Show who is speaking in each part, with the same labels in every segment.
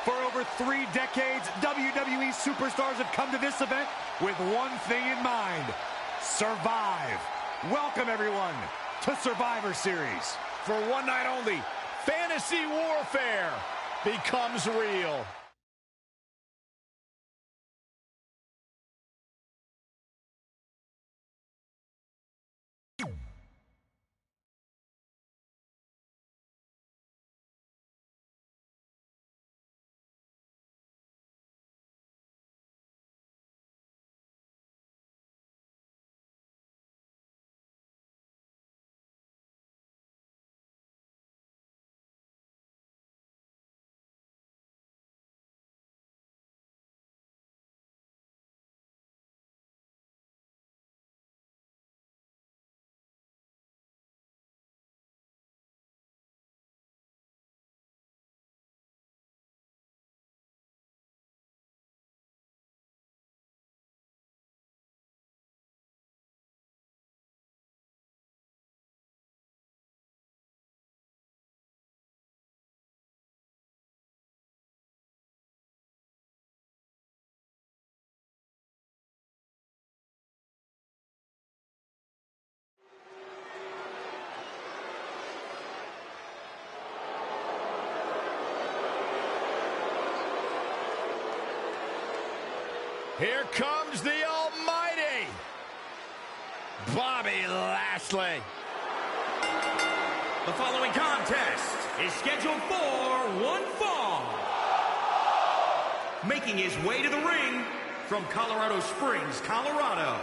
Speaker 1: For over 3 decades, WWE superstars have come to this event with one thing in mind: survive. Welcome, everyone, to Survivor Series.
Speaker 2: For one night only, fantasy warfare becomes real. Here comes the almighty Bobby Lashley.
Speaker 3: The following contest is scheduled for one fall. Making his way to the ring from Colorado Springs, Colorado,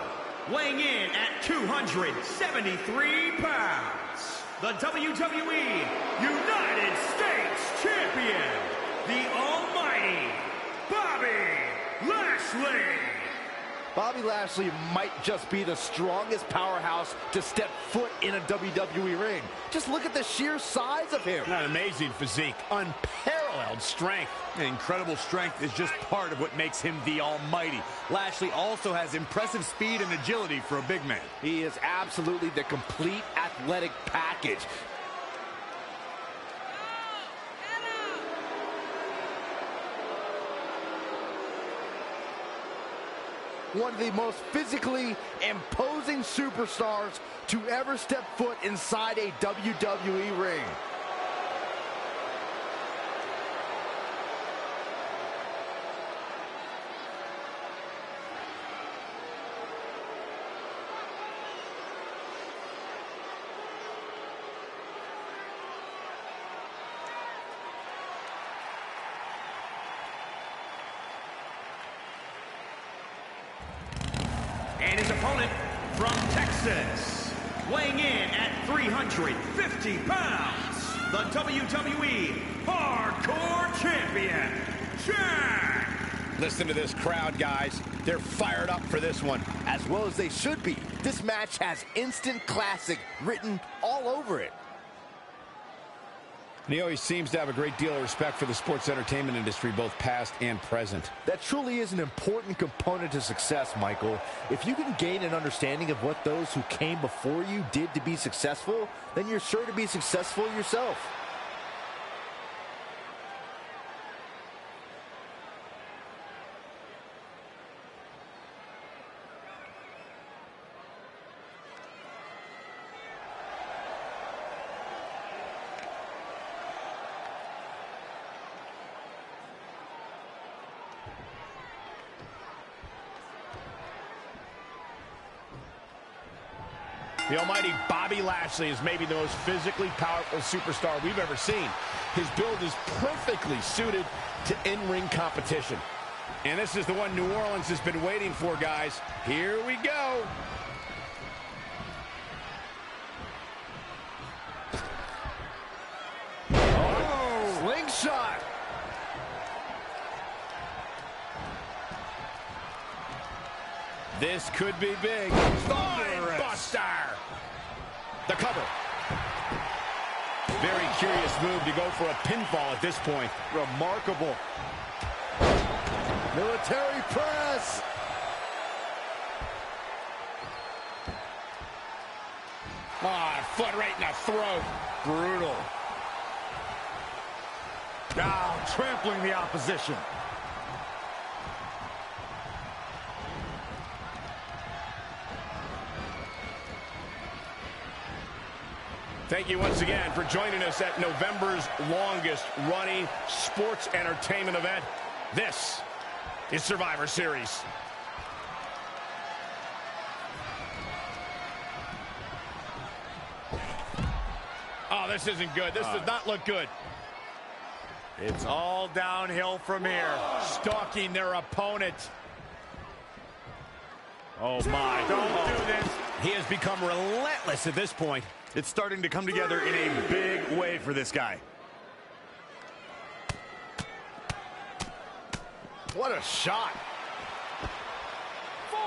Speaker 3: weighing in at 273 pounds, the WWE United States Champion, the almighty Bobby Lashley.
Speaker 4: Bobby Lashley might just be the strongest powerhouse to step foot in a WWE ring. Just look at the sheer size of him.
Speaker 2: An amazing physique, unparalleled strength.
Speaker 1: Incredible strength is just part of what makes him the almighty. Lashley also has impressive speed and agility for a big man.
Speaker 4: He is absolutely the complete athletic package. One of the most physically imposing superstars to ever step foot inside a WWE ring.
Speaker 3: And his opponent from Texas, weighing in at 350 pounds, the WWE Hardcore Champion, Jack.
Speaker 2: Listen to this crowd, guys. They're fired up for this one.
Speaker 4: As well as they should be. This match has instant classic written all over it.
Speaker 2: And he always seems to have a great deal of respect for the sports entertainment industry, both past and present.
Speaker 4: That truly is an important component to success, Michael. If you can gain an understanding of what those who came before you did to be successful, then you're sure to be successful yourself.
Speaker 2: The almighty Bobby Lashley is maybe the most physically powerful superstar we've ever seen. His build is perfectly suited to in-ring competition. And this is the one New Orleans has been waiting for, guys. Here we go.
Speaker 4: Oh, slingshot.
Speaker 2: This could be big. Buster. The cover. Very curious move to go for a pinfall at this point.
Speaker 4: Remarkable. Military press.
Speaker 2: Ah, foot right in the throat.
Speaker 4: Brutal.
Speaker 1: Now trampling the opposition.
Speaker 2: Thank you once again for joining us at November's longest running sports entertainment event. This is Survivor Series. Oh, this isn't good. This does not look good.
Speaker 1: It's all downhill from here.
Speaker 2: Stalking their opponent.
Speaker 1: Oh my, don't do this.
Speaker 2: He has become relentless at this point.
Speaker 1: It's starting to come together in a big way for this guy.
Speaker 4: What a shot.
Speaker 1: 4,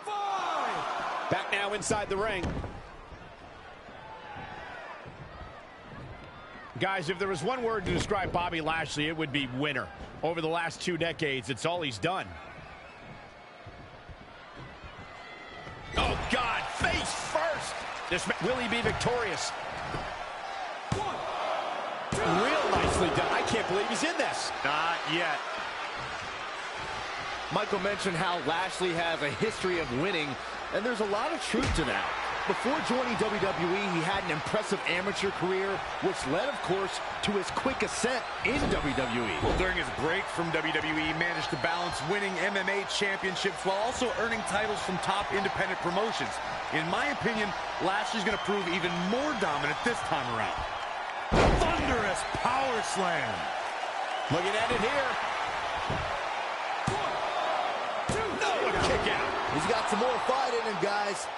Speaker 1: 5.
Speaker 2: Back now inside the ring. Guys, if there was one word to describe Bobby Lashley, it would be winner. Over the last 2 decades, it's all he's done. Oh, God, face first. Will he be victorious?
Speaker 1: 1, 2.
Speaker 2: Real nicely done. I can't believe he's in this.
Speaker 1: Not yet.
Speaker 4: Michael mentioned how Lashley has a history of winning, and there's a lot of truth to that. Before joining WWE, he had an impressive amateur career, which led, of course, to his quick ascent in WWE.
Speaker 1: Well, during his break from WWE, he managed to balance winning MMA championships while also earning titles from top independent promotions. In my opinion, Lashley's going to prove even more dominant this time around. Thunderous power slam.
Speaker 2: Looking at it here.
Speaker 1: 1, 2.
Speaker 2: No, a kick out.
Speaker 4: He's got some more fight in him, guys.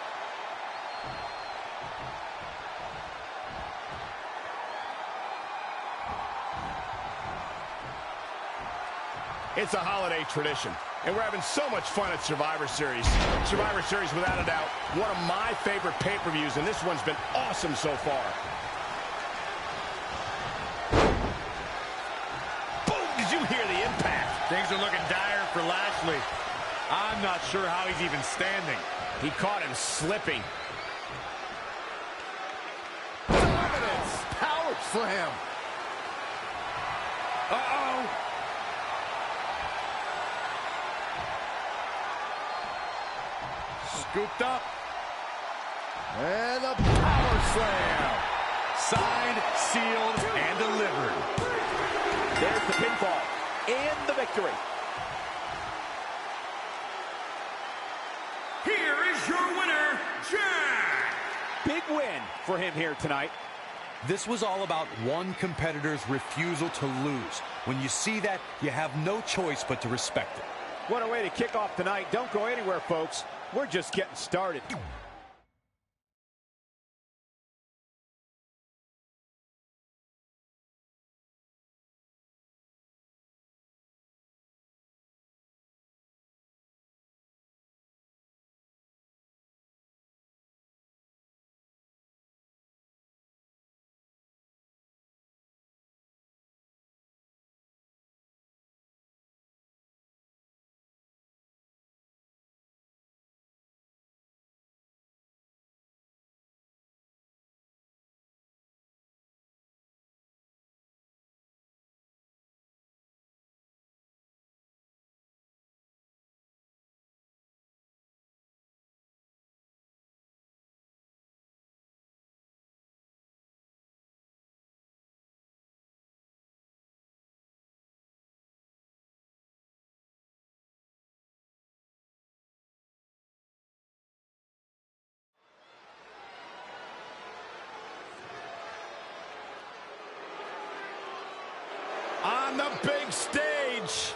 Speaker 2: It's a holiday tradition, and we're having so much fun at Survivor Series. Survivor Series, without a doubt, one of my favorite pay-per-views, and this one's been awesome so far. Boom! Did you hear the impact?
Speaker 1: Things are looking dire for Lashley. I'm not sure how he's even standing.
Speaker 2: He caught him slipping.
Speaker 4: Dominance! Power slam!
Speaker 1: Uh-oh! Scooped up.
Speaker 4: And a power slam!
Speaker 1: Signed, sealed, and delivered.
Speaker 2: There's the pinfall. And the victory.
Speaker 3: Here is your winner, Jack.
Speaker 2: Big win for him here tonight.
Speaker 1: This was all about one competitor's refusal to lose. When you see that, you have no choice but to respect it.
Speaker 2: What a way to kick off tonight. Don't go anywhere, folks. We're just getting started. On the big stage,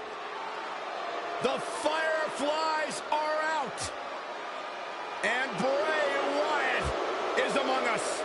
Speaker 2: the Fireflies are out, and Bray Wyatt is among us.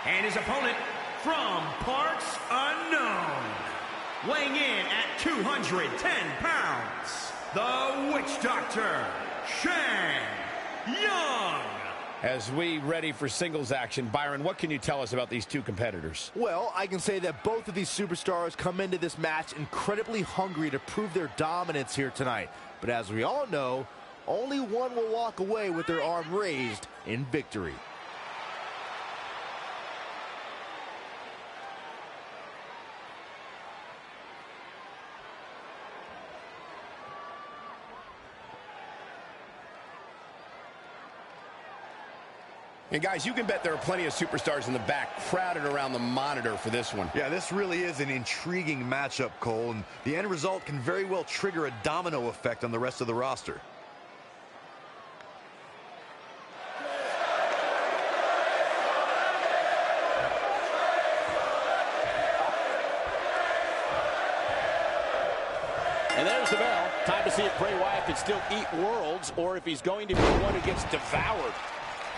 Speaker 3: And his opponent from parts unknown, weighing in at 210 pounds, the Witch Doctor, Shane Young.
Speaker 2: As we ready for singles action, Byron, what can you tell us about these two competitors?
Speaker 4: Well, I can say that both of these superstars come into this match incredibly hungry to prove their dominance here tonight. But as we all know, only one will walk away with their arm raised in victory.
Speaker 2: And guys, you can bet there are plenty of superstars in the back crowded around the monitor for this one.
Speaker 1: Yeah, this really is an intriguing matchup, Cole, and the end result can very well trigger a domino effect on the rest of the roster.
Speaker 5: And there's the bell. Time to see if Bray Wyatt can still eat worlds or if he's going to be the one who gets devoured.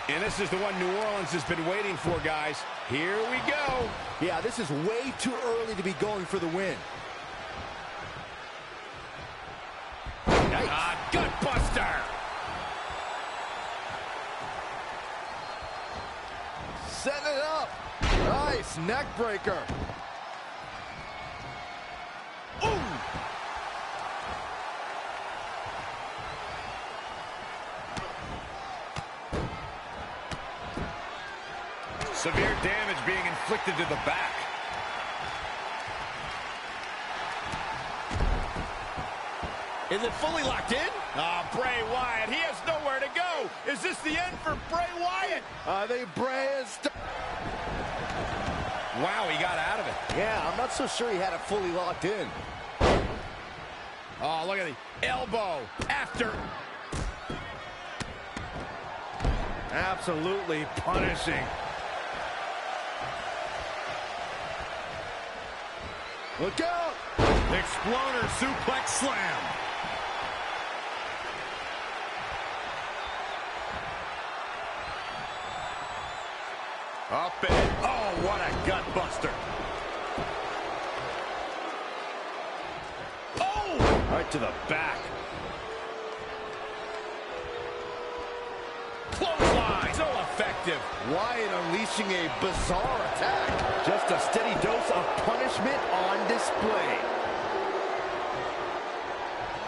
Speaker 2: And this is the one New Orleans has been waiting for, guys. Here we go.
Speaker 4: Yeah, this is way too early to be going for the win.
Speaker 2: Nice. Gut buster.
Speaker 4: Setting it up. Nice neck breaker. Ooh.
Speaker 1: Severe damage being inflicted to the back.
Speaker 5: Is it fully locked in?
Speaker 2: Bray Wyatt, he has nowhere to go. Is this the end for Bray Wyatt?
Speaker 4: I think Bray is...
Speaker 2: Wow, he got out of it.
Speaker 4: Yeah, I'm not so sure he had it fully locked in.
Speaker 2: Oh, look at the elbow after.
Speaker 1: Absolutely punishing.
Speaker 4: Look out!
Speaker 1: Exploder suplex slam. Up and, oh, what a gut buster.
Speaker 2: Oh!
Speaker 1: Right to the back.
Speaker 2: Clothesline, so effective.
Speaker 4: Wyatt unleashing a bizarre attack. Just a steady dose of punishment on display.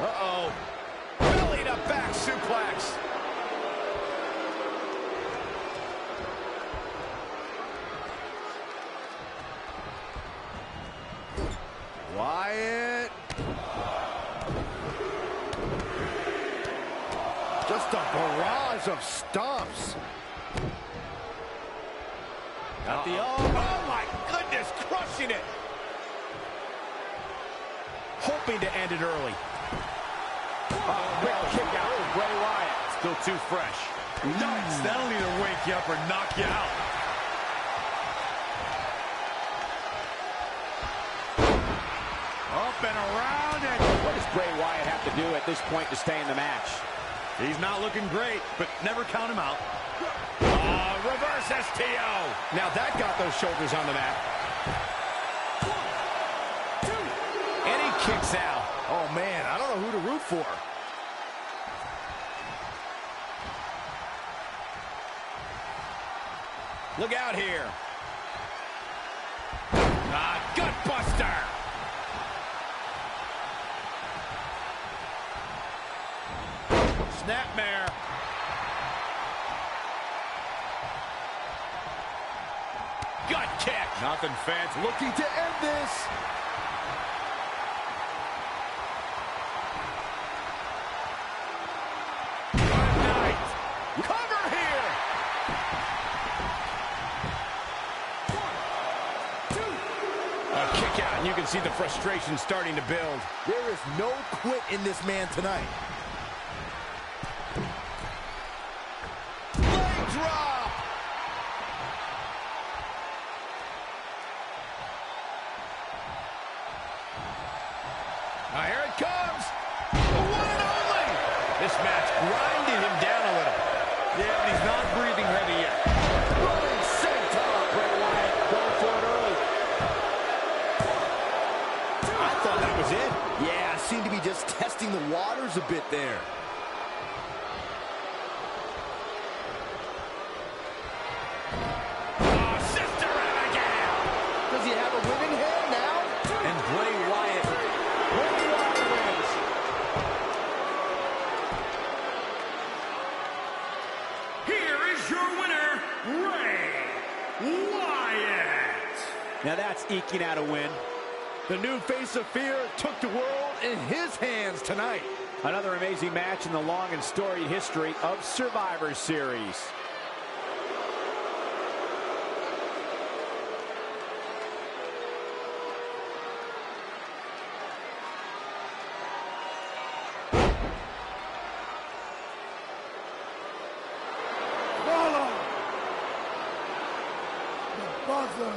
Speaker 2: Uh-oh. Belly to back suplex.
Speaker 4: Wyatt. Just a barrage of stomps.
Speaker 2: Got the oh my goodness, crushing it. Hoping to end it early.
Speaker 5: Quick kick out from Bray Wyatt.
Speaker 1: Still too fresh. Nice. That'll either wake you up or knock you out. Up and around and...
Speaker 5: What does Bray Wyatt have to do at this point to stay in the match?
Speaker 1: He's not looking great, but never count him out.
Speaker 2: Reverse STO. Now that got those shoulders on the mat. 1, 2. And he kicks out.
Speaker 4: Oh, man, I don't know who to root for.
Speaker 2: Look out here. Gut buster. Snapmare. Gut kick.
Speaker 1: Nothing fancy.
Speaker 4: Looking to end this.
Speaker 2: Good night. Cover here. 1, 2. A kick out, and you can see the frustration starting to build.
Speaker 4: There is no quit in this man tonight.
Speaker 2: Leg drop. Now here it comes. The one and only. This match grinding him down a little.
Speaker 1: Yeah, but he's not breathing heavy yet.
Speaker 4: Rolling senton, Bray Wyatt.
Speaker 1: there.
Speaker 2: Oh, Sister Abigail!
Speaker 4: Does he have a winning hand now?
Speaker 1: And Bray Wyatt
Speaker 4: wins.
Speaker 3: Here is your winner, Rey Wyatt.
Speaker 1: Now that's eking out a win.
Speaker 4: The new face of fear took the world in his hands tonight.
Speaker 5: Another amazing match in the long and storied history of Survivor Series.
Speaker 6: Follow the buzzer.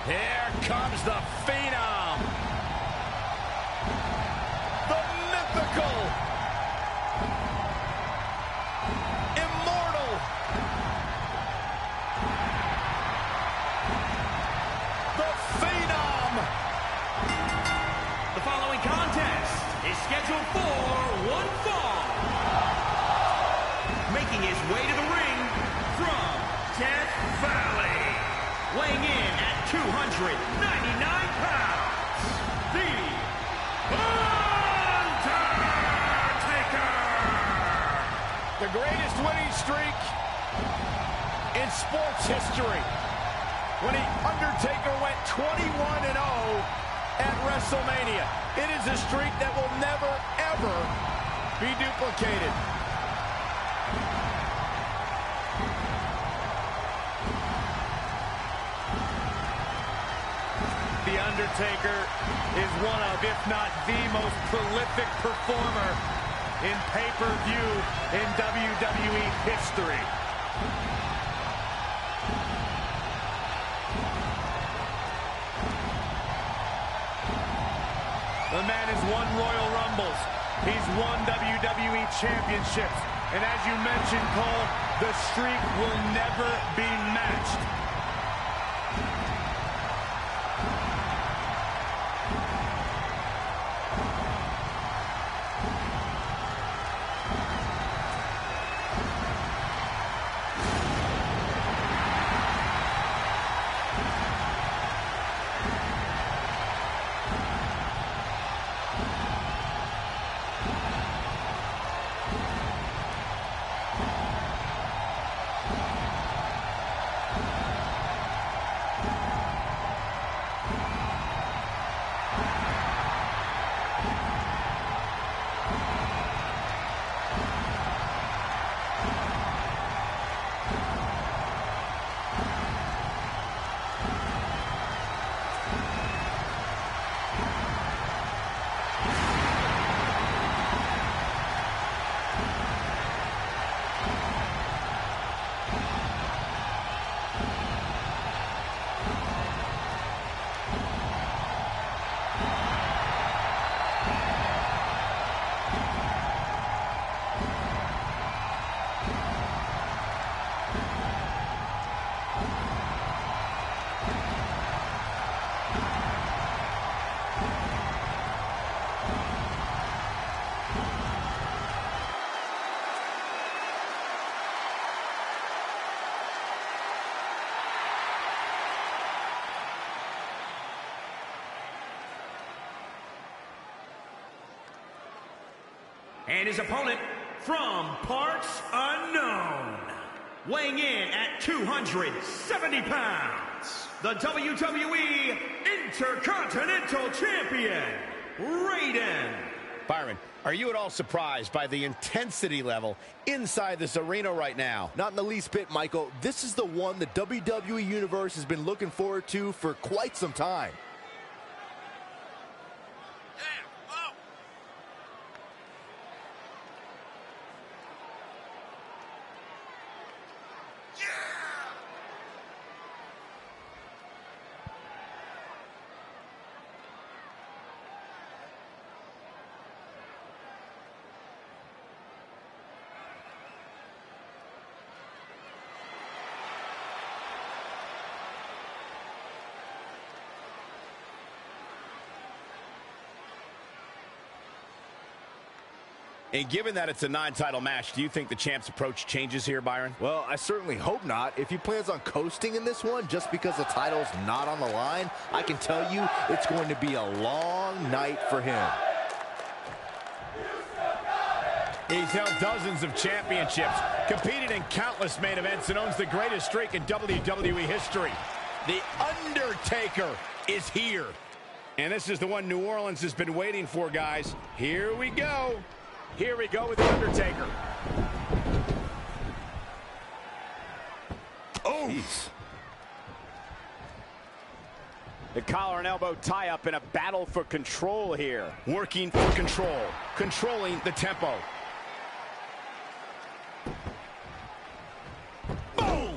Speaker 2: Here comes the Phenom. The mythical, immortal, the Phenom.
Speaker 3: The following contest is scheduled for one fall. Making his way to the ring from Death Valley. Weighing in at 299 pounds, the Undertaker!
Speaker 2: The greatest winning streak in sports history. When the Undertaker went 21-0 at WrestleMania. It is a streak that will never, ever be duplicated.
Speaker 1: The Undertaker is one of, if not the most prolific performer in pay-per-view in WWE history. The man has won Royal Rumbles. He's won WWE championships. And as you mentioned, Cole, the streak will never be matched.
Speaker 3: And his opponent from parts unknown, weighing in at 270 pounds, the WWE Intercontinental Champion, Raiden.
Speaker 2: Byron, are you at all surprised by the intensity level inside this arena right now?
Speaker 4: Not in the least bit, Michael. This is the one the WWE Universe has been looking forward to for quite some time.
Speaker 2: And given that it's a non-title match, do you think the champ's approach changes here, Byron?
Speaker 4: Well, I certainly hope not. If he plans on coasting in this one just because the title's not on the line, I can tell you it's going to be a long night for him.
Speaker 2: He's held dozens of championships, competed in countless main events, and owns the greatest streak in WWE history. The Undertaker is here. And this is the one New Orleans has been waiting for, guys. Here we go.
Speaker 5: Here we go with The Undertaker.
Speaker 2: Oh!
Speaker 4: Jeez.
Speaker 5: The collar and elbow tie-up in a battle for control here.
Speaker 2: Working for control, controlling the tempo. Oh!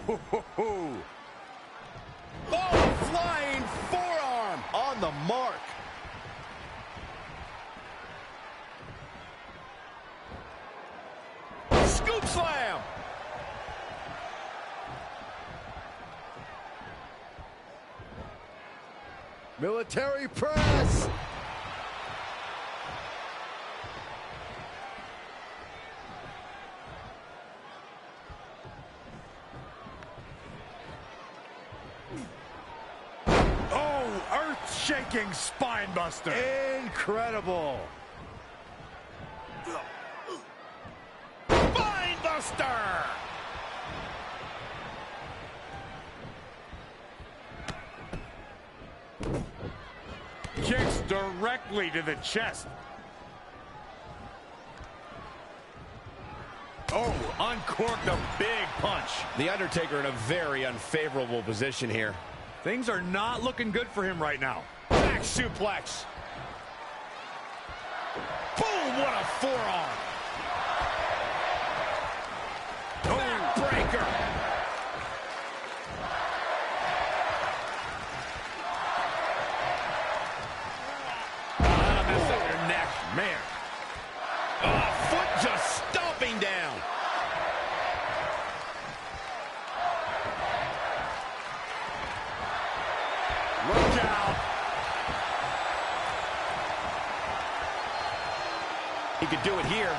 Speaker 2: Oh, flying forearm!
Speaker 4: On the mark.
Speaker 2: Scoop slam!
Speaker 4: Military press.
Speaker 1: Oh, earth-shaking spine buster.
Speaker 4: Incredible.
Speaker 2: Spine buster!
Speaker 1: Kicks directly to the chest. Oh, uncorked a big punch.
Speaker 2: The Undertaker in a very unfavorable position here.
Speaker 1: Things are not looking good for him right now.
Speaker 2: Back suplex. Boom, what a forearm. Backbreaker.
Speaker 1: That'll mess up your neck. Man.
Speaker 2: Oh, foot just stomping down.
Speaker 1: Look out.
Speaker 2: He could do it here.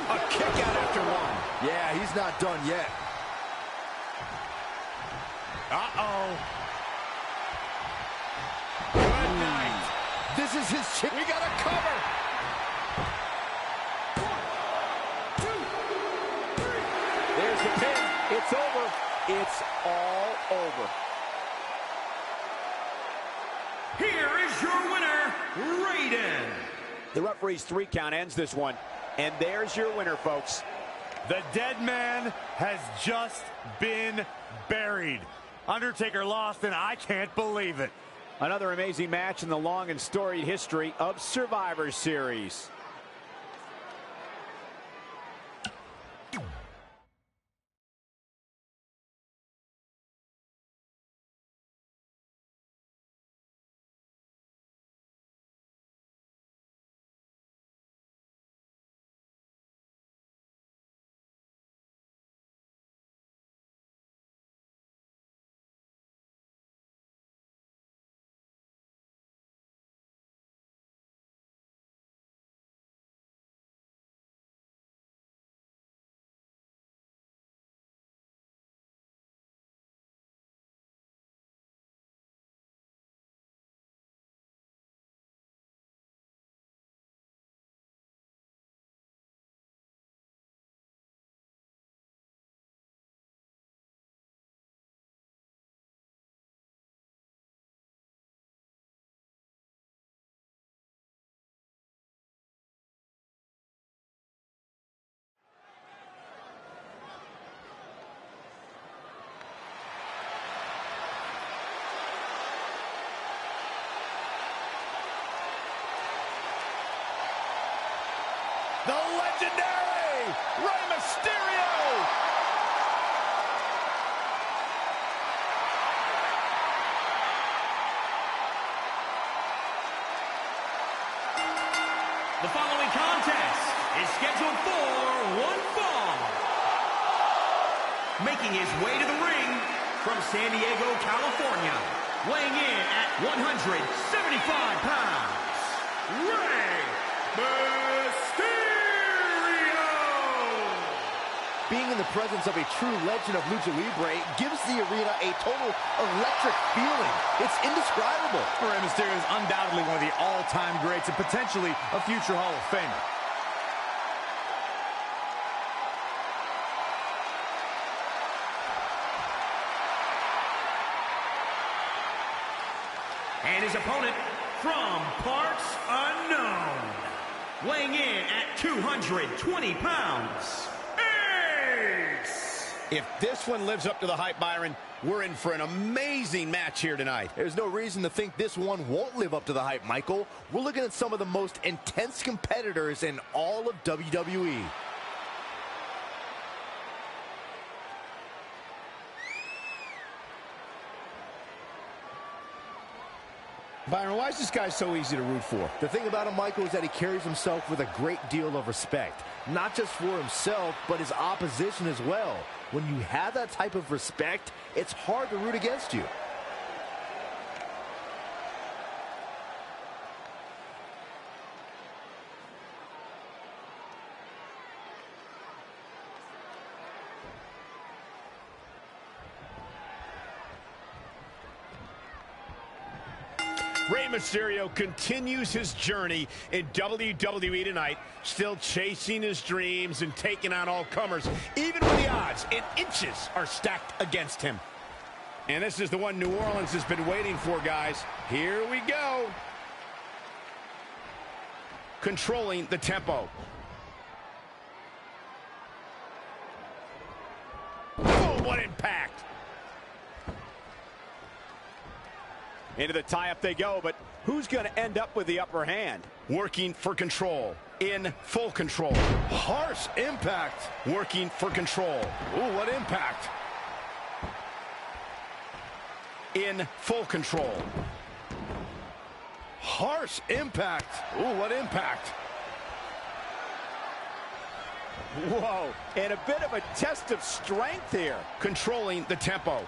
Speaker 2: A kick out after one.
Speaker 4: Yeah, he's not done yet.
Speaker 1: Uh-oh.
Speaker 2: Good night.
Speaker 4: This is his chip.
Speaker 2: We got a cover.
Speaker 5: There's the pin. It's over. It's all over.
Speaker 3: Here is your winner, Raiden.
Speaker 5: The referee's 3 count ends this one. And there's your winner, folks.
Speaker 1: The dead man has just been buried. Undertaker lost, and I can't believe it.
Speaker 5: Another amazing match in the long and storied history of Survivor Series.
Speaker 3: scheduled for one fall. Making his way to the ring from San Diego, California, weighing in at 175 pounds, Rey Mysterio!
Speaker 4: Being in the presence of a true legend of Lucha Libre gives the arena a total electric feeling. It's indescribable.
Speaker 1: Rey Mysterio is undoubtedly one of the all-time greats and potentially a future Hall of Famer.
Speaker 3: And his opponent from parts unknown, weighing in at 220 pounds, Ace!
Speaker 2: If this one lives up to the hype, Byron, we're in for an amazing match here tonight.
Speaker 4: There's no reason to think this one won't live up to the hype, Michael. We're looking at some of the most intense competitors in all of WWE.
Speaker 2: Byron, why is this guy so easy to root for?
Speaker 4: The thing about him, Michael, is that he carries himself with a great deal of respect. Not just for himself, but his opposition as well. When you have that type of respect, it's hard to root against you.
Speaker 2: Rey Mysterio continues his journey in WWE tonight, still chasing his dreams and taking on all comers, even when the odds in inches are stacked against him. And this is the one New Orleans has been waiting for, guys. Here we go. Controlling the tempo. Oh, what impact! Into the tie-up they go, but who's going to end up with the upper hand? Working for control. In full control.
Speaker 4: Harsh impact.
Speaker 2: Working for control.
Speaker 4: Ooh, what impact.
Speaker 2: In full control.
Speaker 4: Harsh impact. Ooh, what impact.
Speaker 2: Whoa, and a bit of a test of strength here. Controlling the tempo.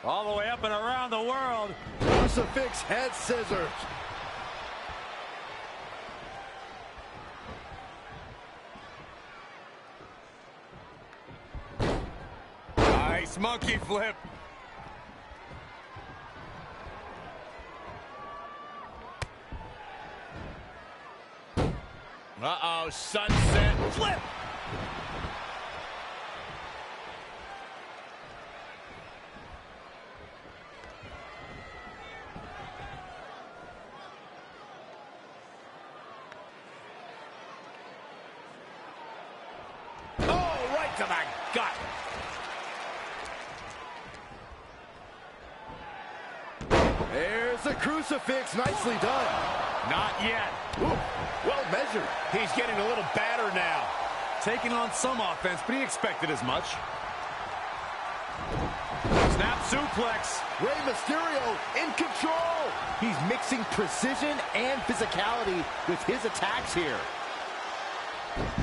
Speaker 1: All the way up and around the world.
Speaker 4: Crucifix head scissors.
Speaker 1: Nice monkey flip. Uh-oh, sunset flip.
Speaker 2: To the gut.
Speaker 4: There's the crucifix. Nicely done.
Speaker 1: Not yet.
Speaker 4: Ooh, well measured.
Speaker 2: He's getting a little battered now.
Speaker 1: Taking on some offense, but he expected as much. Snap suplex.
Speaker 4: Rey Mysterio in control. He's mixing precision and physicality with his attacks here.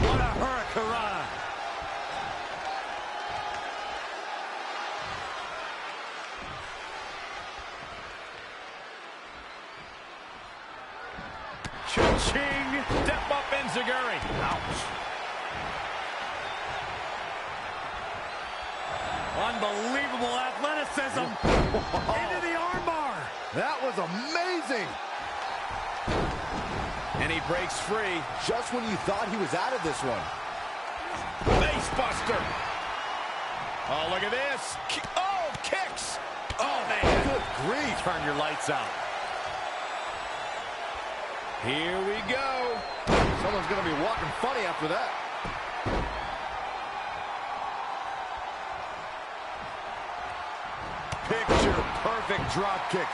Speaker 1: What a hurricanrana.
Speaker 2: Cha-ching! Step up Enziguri.
Speaker 1: Ouch. Unbelievable athleticism. Into the armbar.
Speaker 4: That was amazing.
Speaker 2: And he breaks free.
Speaker 4: Just when you thought he was out of this one.
Speaker 2: Face buster. Oh, look at this. Oh, kicks. Oh, man.
Speaker 4: Good grief.
Speaker 1: Turn your lights out.
Speaker 2: Here we go.
Speaker 4: Someone's going to be walking funny after that.
Speaker 1: Picture perfect drop kick.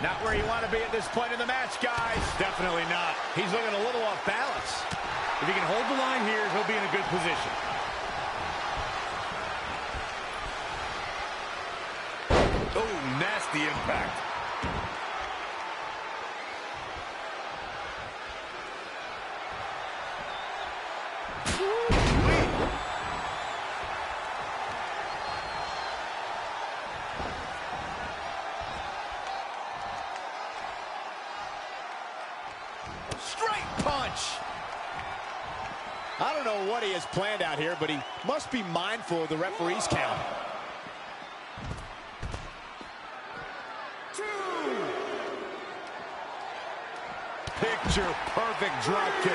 Speaker 2: Not where you want to be at this point in the match, guys.
Speaker 1: Definitely not.
Speaker 2: He's looking a little off balance.
Speaker 1: If he can hold the line here, he'll be in a good position. Oh, nasty impact.
Speaker 2: Straight punch. I don't know what he has planned out here, but he must be mindful of the referee's count.
Speaker 1: Picture perfect drop kick.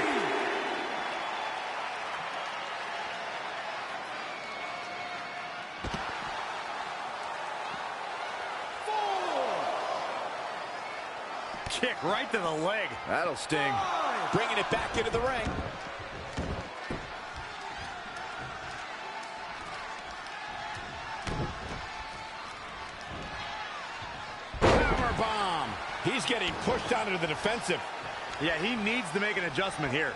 Speaker 1: Kick right to the leg.
Speaker 2: That'll sting. Bringing it back into the ring. Powerbomb. He's getting pushed down into the defensive.
Speaker 1: Yeah, he needs to make an adjustment here.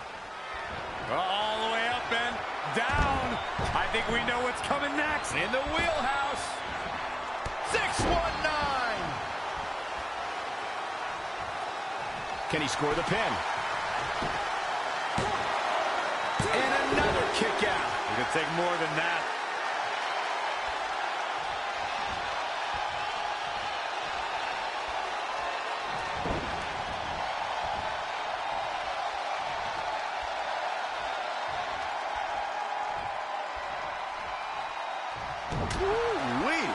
Speaker 1: All the way up and down. I think we know what's coming next.
Speaker 2: In the wheelhouse. 619. Can he score the pin? And another kick out.
Speaker 1: It could take more than that.
Speaker 2: Woo-wee.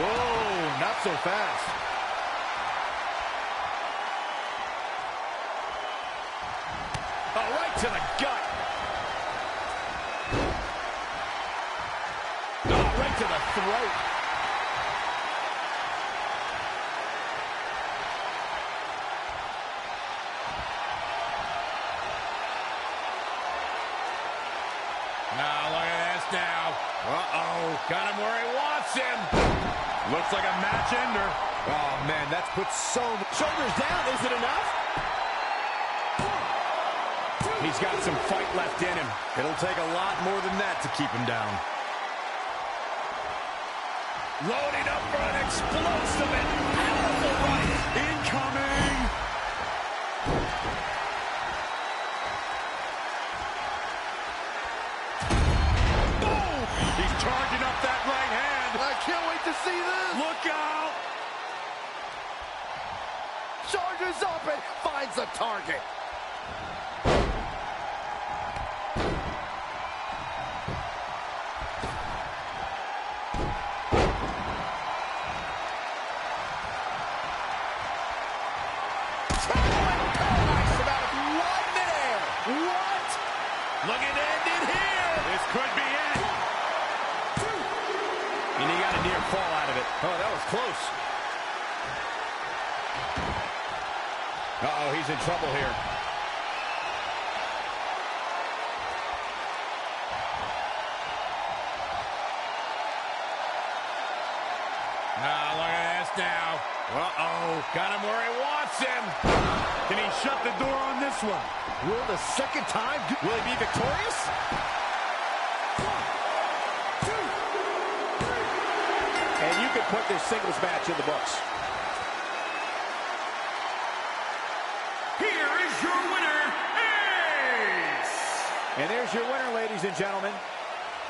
Speaker 2: Whoa, not so fast. Oh, right to the gut. Oh, right to the throat.
Speaker 1: Now, look at this now. Uh-oh. Got him where he wants him. Looks like a match ender. Oh, man, that's put so much.
Speaker 2: Shoulders down, is it enough? He's got some fight left in him.
Speaker 1: It'll take a lot more than that to keep him down.
Speaker 2: Loading up for an explosive and powerful right.
Speaker 1: Incoming. Boom! He's charging up that right hand.
Speaker 2: I can't wait to see this.
Speaker 1: Look out!
Speaker 2: Charges up and finds the target.
Speaker 1: Looking to end it here. This could be it.
Speaker 2: And he got a near fall out of it.
Speaker 1: Oh, that was close.
Speaker 2: Uh-oh, he's in trouble here.
Speaker 1: Now, look at this now. Uh-oh. Got him where he wants him. Can he shut the door on this one?
Speaker 2: Will the second time, will he be victorious? 1, 2, 3. And you can put this singles match in the books.
Speaker 3: Here is your winner, Ace!
Speaker 4: And there's your winner, ladies and gentlemen.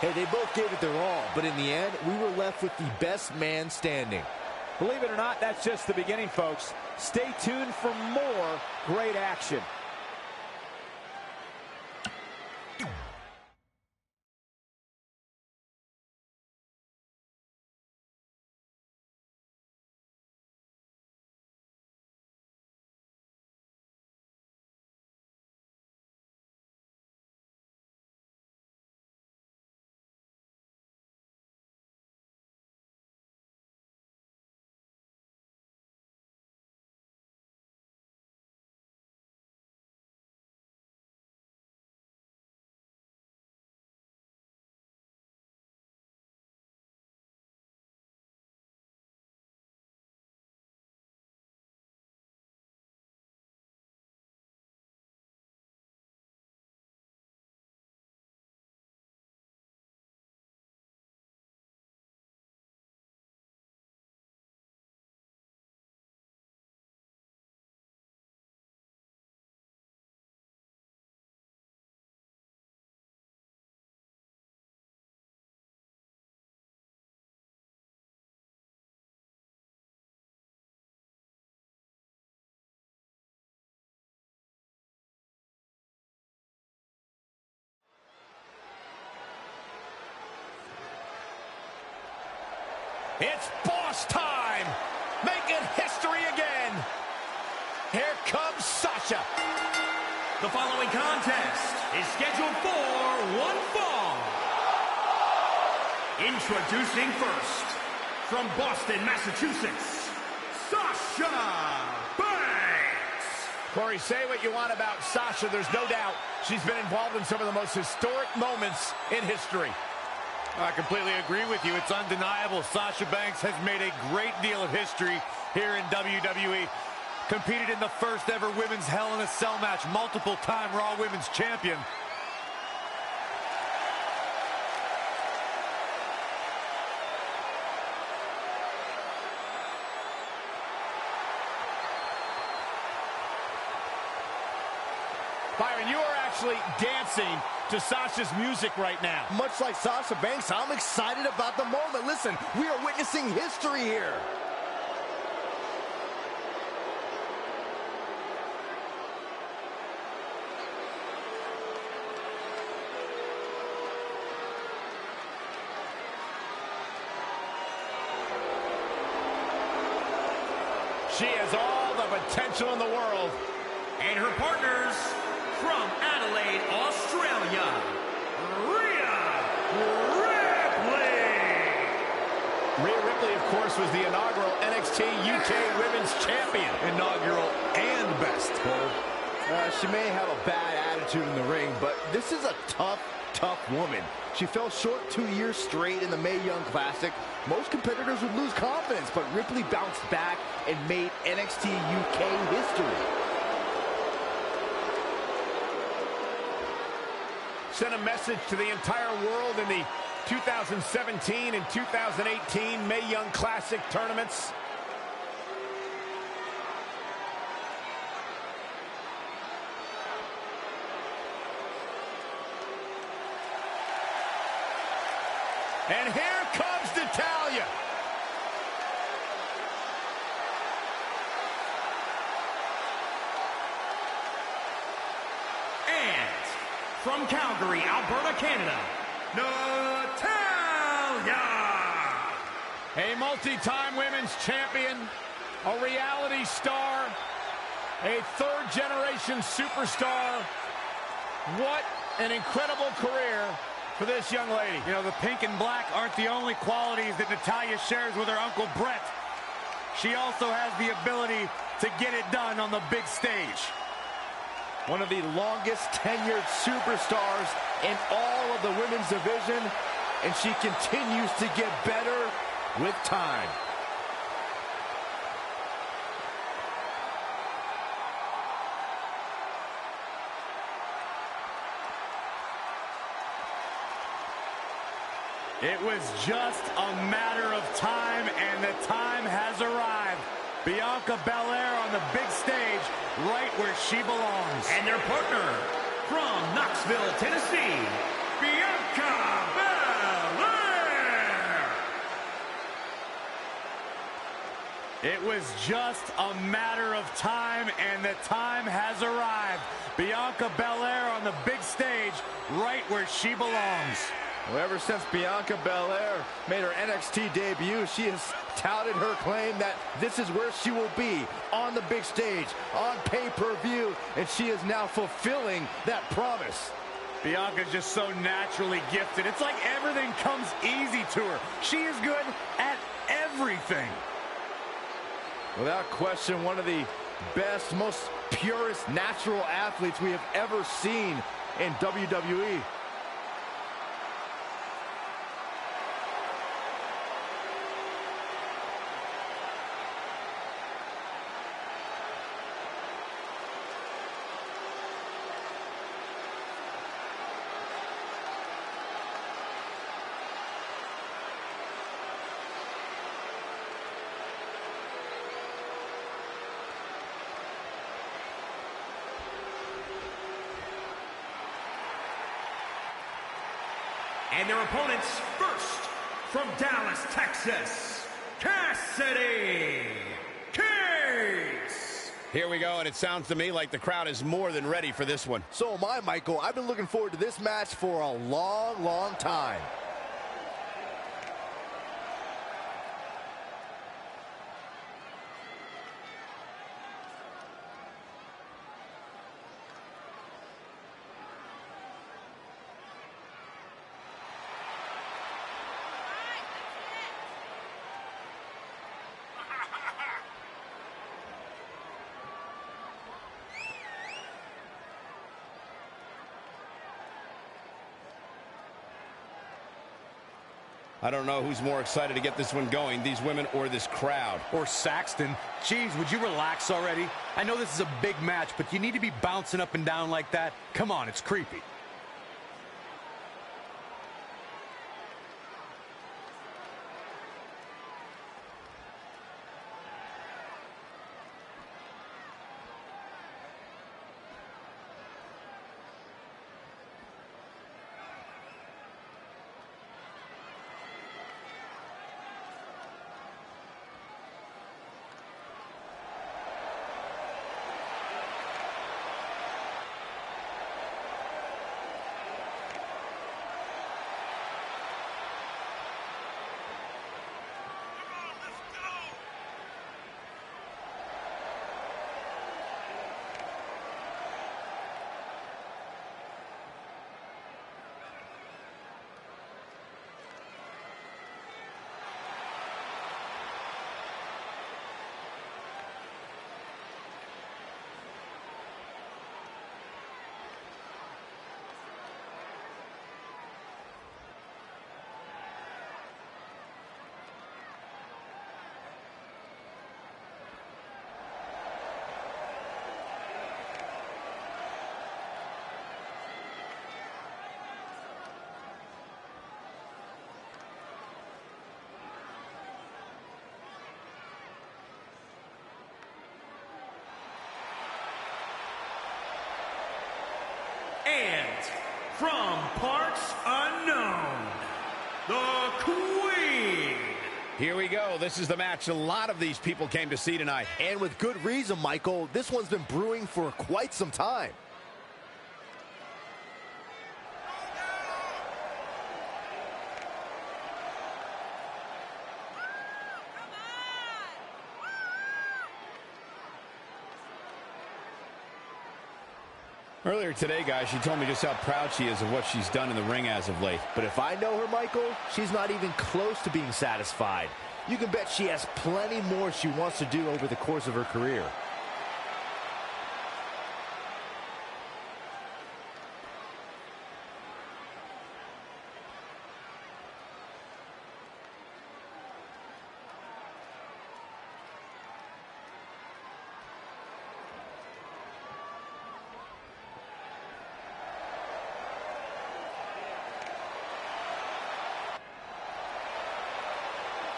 Speaker 4: Hey, they both gave it their all, but in the end, we were left with the best man standing. Believe it or not, that's just the beginning, folks. Stay tuned for more great action.
Speaker 2: It's boss time! Making history again! Here comes Sasha.
Speaker 3: The following contest is scheduled for one fall. Introducing first, from Boston, Massachusetts, Sasha Banks.
Speaker 2: Corey, say what you want about Sasha. There's no doubt she's been involved in some of the most historic moments in history.
Speaker 1: I completely agree with you. It's undeniable. Sasha Banks has made a great deal of history here in WWE. Competed in the first ever women's Hell in a Cell match, multiple-time Raw Women's Champion.
Speaker 2: Byron, you are actually dancing to Sasha's music right now.
Speaker 4: Much like Sasha Banks, I'm excited about the moment. Listen, we are witnessing history here.
Speaker 2: She has all the potential in the world.
Speaker 3: And her partners, from Adelaide, Australia, Rhea
Speaker 2: Ripley, of course, was the inaugural NXT UK Women's Champion.
Speaker 1: Inaugural and best, Cole.
Speaker 4: She may have a bad attitude in the ring, but this is a tough woman. She fell short 2 years straight in the Mae Young Classic. Most competitors would lose confidence, but Ripley bounced back and made NXT UK history.
Speaker 2: Sent a message to the entire world in the 2017 and 2018 Mae Young Classic tournaments. And here comes Natalya.
Speaker 3: and from Calgary, Alberta, Canada, Natalya.
Speaker 2: A multi-time women's champion, a reality star, a third-generation superstar. What an incredible career for this young lady.
Speaker 1: You know, the pink and black aren't the only qualities that Natalya shares with her Uncle Brett. She also has the ability to get it done on the big stage.
Speaker 4: One of the longest tenured superstars in all of the women's division, and she continues to get better with time.
Speaker 1: It was just a matter of time, and the time has arrived. Bianca Belair on the big stage, right where she belongs.
Speaker 3: And their partner, from Knoxville, Tennessee, Bianca Belair.
Speaker 1: It was just a matter of time, and the time has arrived. Bianca Belair on the big stage, right where she belongs.
Speaker 4: Well, ever since Bianca Belair made her NXT debut, she has touted her claim that this is where she will be, on the big stage, on pay-per-view, and she is now fulfilling that promise.
Speaker 1: Bianca's just so naturally gifted. It's like everything comes easy to her. She is good at everything.
Speaker 4: Without question, one of the best, most purest natural athletes we have ever seen in WWE.
Speaker 3: And their opponents, first, from Dallas, Texas, Cassidy Case.
Speaker 2: Here we go, and it sounds to me like the crowd is more than ready for this one.
Speaker 4: So am I, Michael. I've been looking forward to this match for a long, long time.
Speaker 2: I don't know who's more excited to get this one going, these women or this crowd.
Speaker 1: Or Saxton. Jeez, would you relax already? I know this is a big match, but you need to be bouncing up and down like that? Come on, it's creepy.
Speaker 3: And from parts unknown, the Queen.
Speaker 2: Here we go. This is the match a lot of these people came to see tonight.
Speaker 4: And with good reason, Michael. This one's been brewing for quite some time.
Speaker 2: Earlier today, guys, she told me just how proud she is of what she's done in the ring as of late.
Speaker 4: But if I know her, Michael, she's not even close to being satisfied. You can bet she has plenty more she wants to do over the course of her career.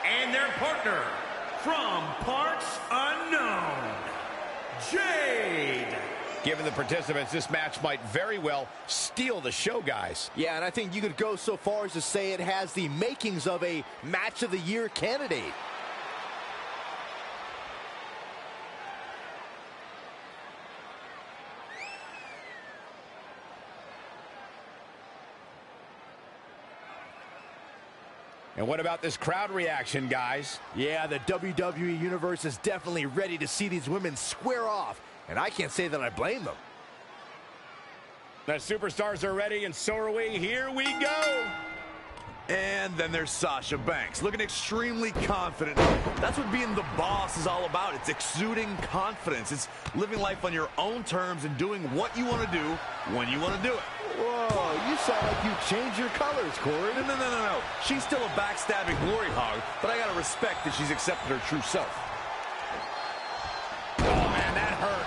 Speaker 3: And their partner, from parts unknown, Jade.
Speaker 2: Given the participants, this match might very well steal the show, guys.
Speaker 4: Yeah, and I think you could go so far as to say it has the makings of a Match of the Year candidate.
Speaker 2: And what about this crowd reaction, guys?
Speaker 4: Yeah, the WWE Universe is definitely ready to see these women square off, and I can't say that I blame them.
Speaker 2: The superstars are ready, and so are we. Here we go.
Speaker 1: And then there's Sasha Banks, looking extremely confident. That's what being the boss is all about. It's exuding confidence. It's living life on your own terms and doing what you want to do when you want to do it.
Speaker 4: Whoa, you sound like you changed your colors, Corey.
Speaker 1: No. She's still a backstabbing glory hog, but I gotta respect that she's accepted her true self.
Speaker 2: Oh, man, that hurt.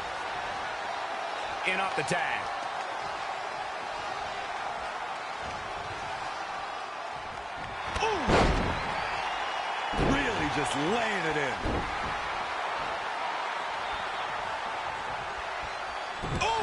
Speaker 2: In off the tag.
Speaker 1: Ooh! Really just laying it in. Oh!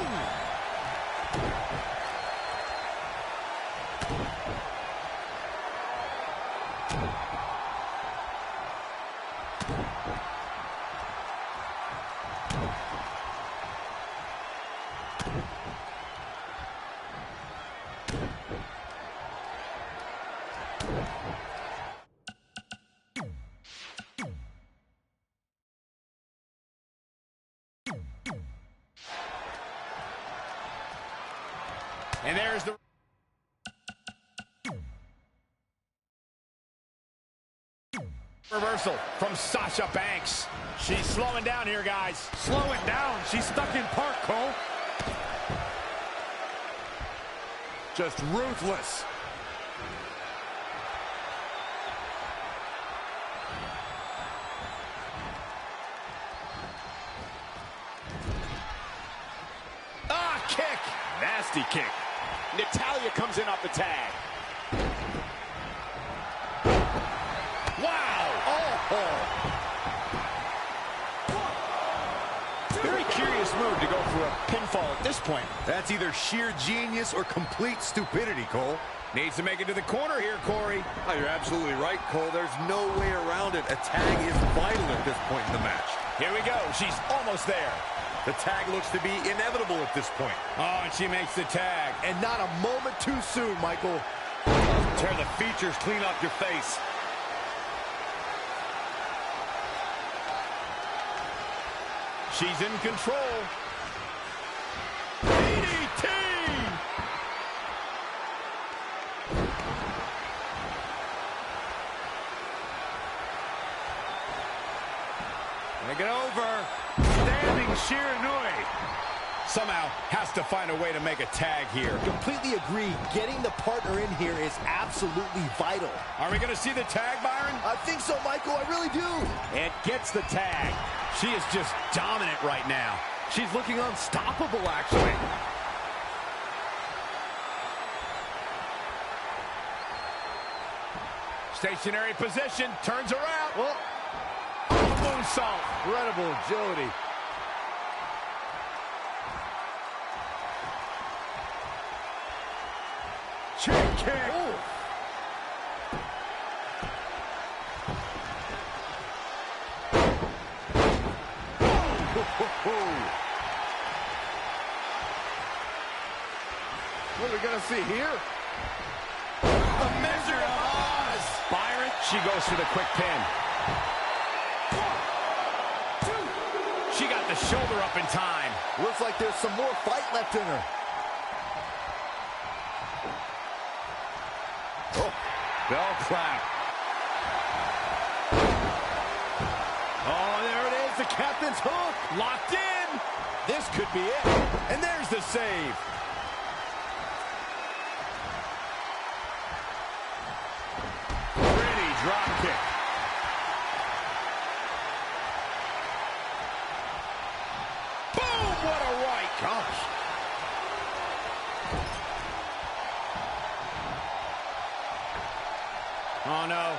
Speaker 2: And there's the reversal from Sasha Banks. She's slowing down here, guys.
Speaker 1: Slowing down. She's stuck in park, Cole. Just ruthless.
Speaker 2: Nasty kick.
Speaker 5: Natalya comes in off the tag.
Speaker 2: Wow! Oh!
Speaker 5: Very curious move to go for a pinfall at this point.
Speaker 1: That's either sheer genius or complete stupidity, Cole.
Speaker 2: Needs to make it to the corner here, Corey.
Speaker 1: Oh, you're absolutely right, Cole. There's no way around it. A tag is vital at this point in the match.
Speaker 2: Here we go. She's almost there.
Speaker 1: The tag looks to be inevitable at this point.
Speaker 2: Oh, and she makes the tag.
Speaker 4: And not a moment too soon, Michael.
Speaker 1: Tear the features clean off your face.
Speaker 2: She's in control. DDT!
Speaker 1: Make it over. Standing Shiranui.
Speaker 2: Somehow has to find a way to make a tag here.
Speaker 4: Completely agree. Getting the partner in here is absolutely vital.
Speaker 2: Are we going to see the tag, Byron?
Speaker 4: I think so, Michael. I really do.
Speaker 2: And gets the tag. She is just dominant right now.
Speaker 1: She's looking unstoppable, actually.
Speaker 2: Stationary position. Turns around.
Speaker 4: Oh,
Speaker 2: Moonsault.
Speaker 4: incredible agility.
Speaker 1: Chain kick.
Speaker 4: Ooh. What are we going to see here?
Speaker 2: The Measure of Oz. Byron, she goes for the quick pin. She got the shoulder up in time.
Speaker 4: Looks like there's some more fight left in her.
Speaker 1: Oh, bell clap.
Speaker 2: Oh, there it is, the captain's hook. Locked in. This could be it. And there's the save. Pretty drop kick. Boom, what a right. Gosh. Oh, no.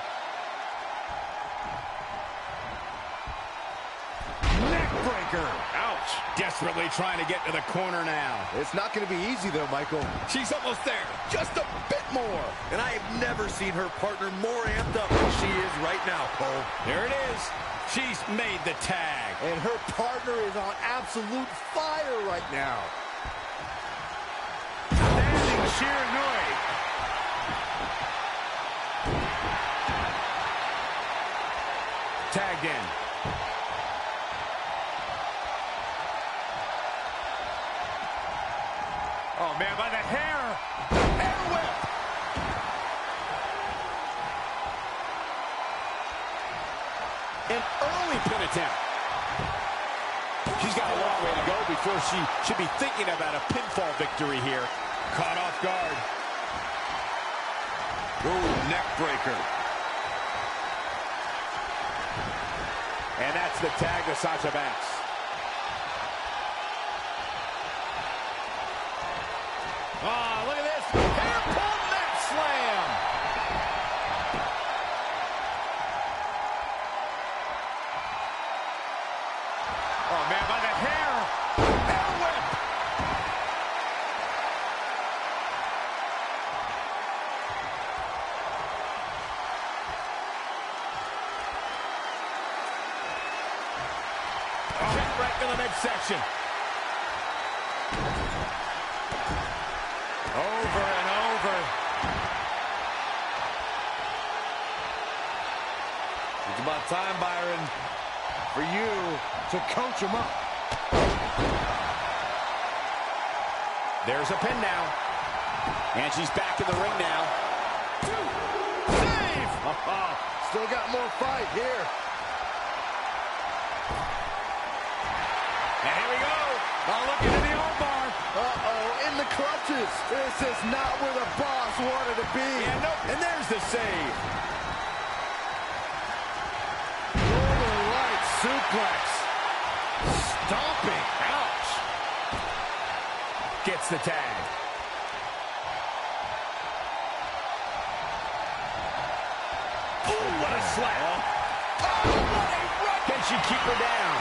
Speaker 1: Neckbreaker.
Speaker 2: Ouch. Desperately trying to get to the corner now.
Speaker 4: It's not going to be easy, though, Michael.
Speaker 2: She's almost there. Just a bit more.
Speaker 1: And I have never seen her partner more amped up than she is right now, Cole.
Speaker 2: There it is. She's made the tag.
Speaker 4: And her partner is on absolute fire right now.
Speaker 1: Standing Shiranui.
Speaker 2: Tagged in.
Speaker 1: Oh, man, by the hair.
Speaker 2: Hair whip. An early pin attempt. She's got a long way to go before she should be thinking about a pinfall victory here. Caught off guard.
Speaker 1: Ooh, neck breaker.
Speaker 2: And that's the tag to Sasha Banks. Oh, look at this. Hair pull neck slam.
Speaker 1: Oh, man, by the hair.
Speaker 2: Hair whip. Check right to the midsection.
Speaker 1: Over and over. It's about time, Byron, for you to coach him up.
Speaker 2: There's a pin now. And she's back in the ring now. Save!
Speaker 4: Still got more fight here.
Speaker 2: And here we go.
Speaker 1: Oh, look into the armbar.
Speaker 4: Uh-oh, in the clutches. This is not where the boss wanted to be.
Speaker 2: And nope. And there's the save.
Speaker 4: Northern Lights suplex.
Speaker 2: Stomping. Ouch. Gets gets the tag. Oh, what a slap. Oh, what a run. Can she keep her down?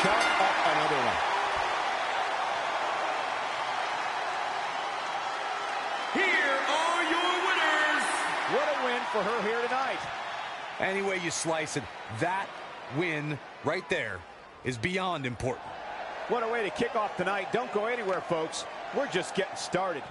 Speaker 2: Chop up another one.
Speaker 3: Here are your winners.
Speaker 5: What a win for her here tonight.
Speaker 1: Any way you slice it, that win right there is beyond important.
Speaker 5: What a way to kick off tonight. Don't go anywhere, folks. We're just getting started.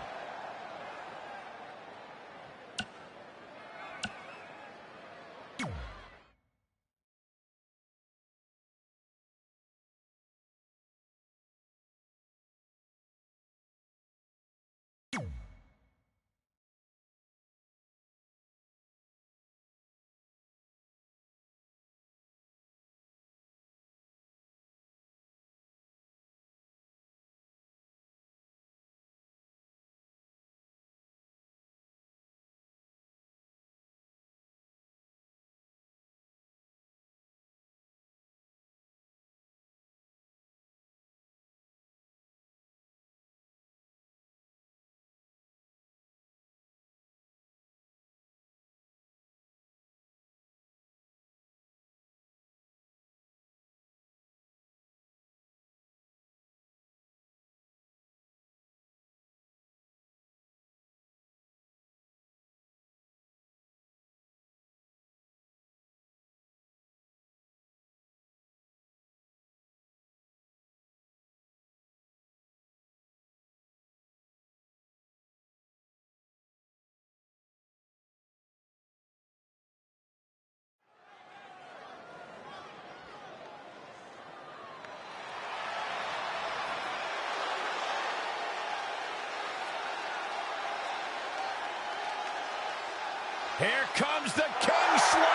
Speaker 2: Here comes the King Slayer.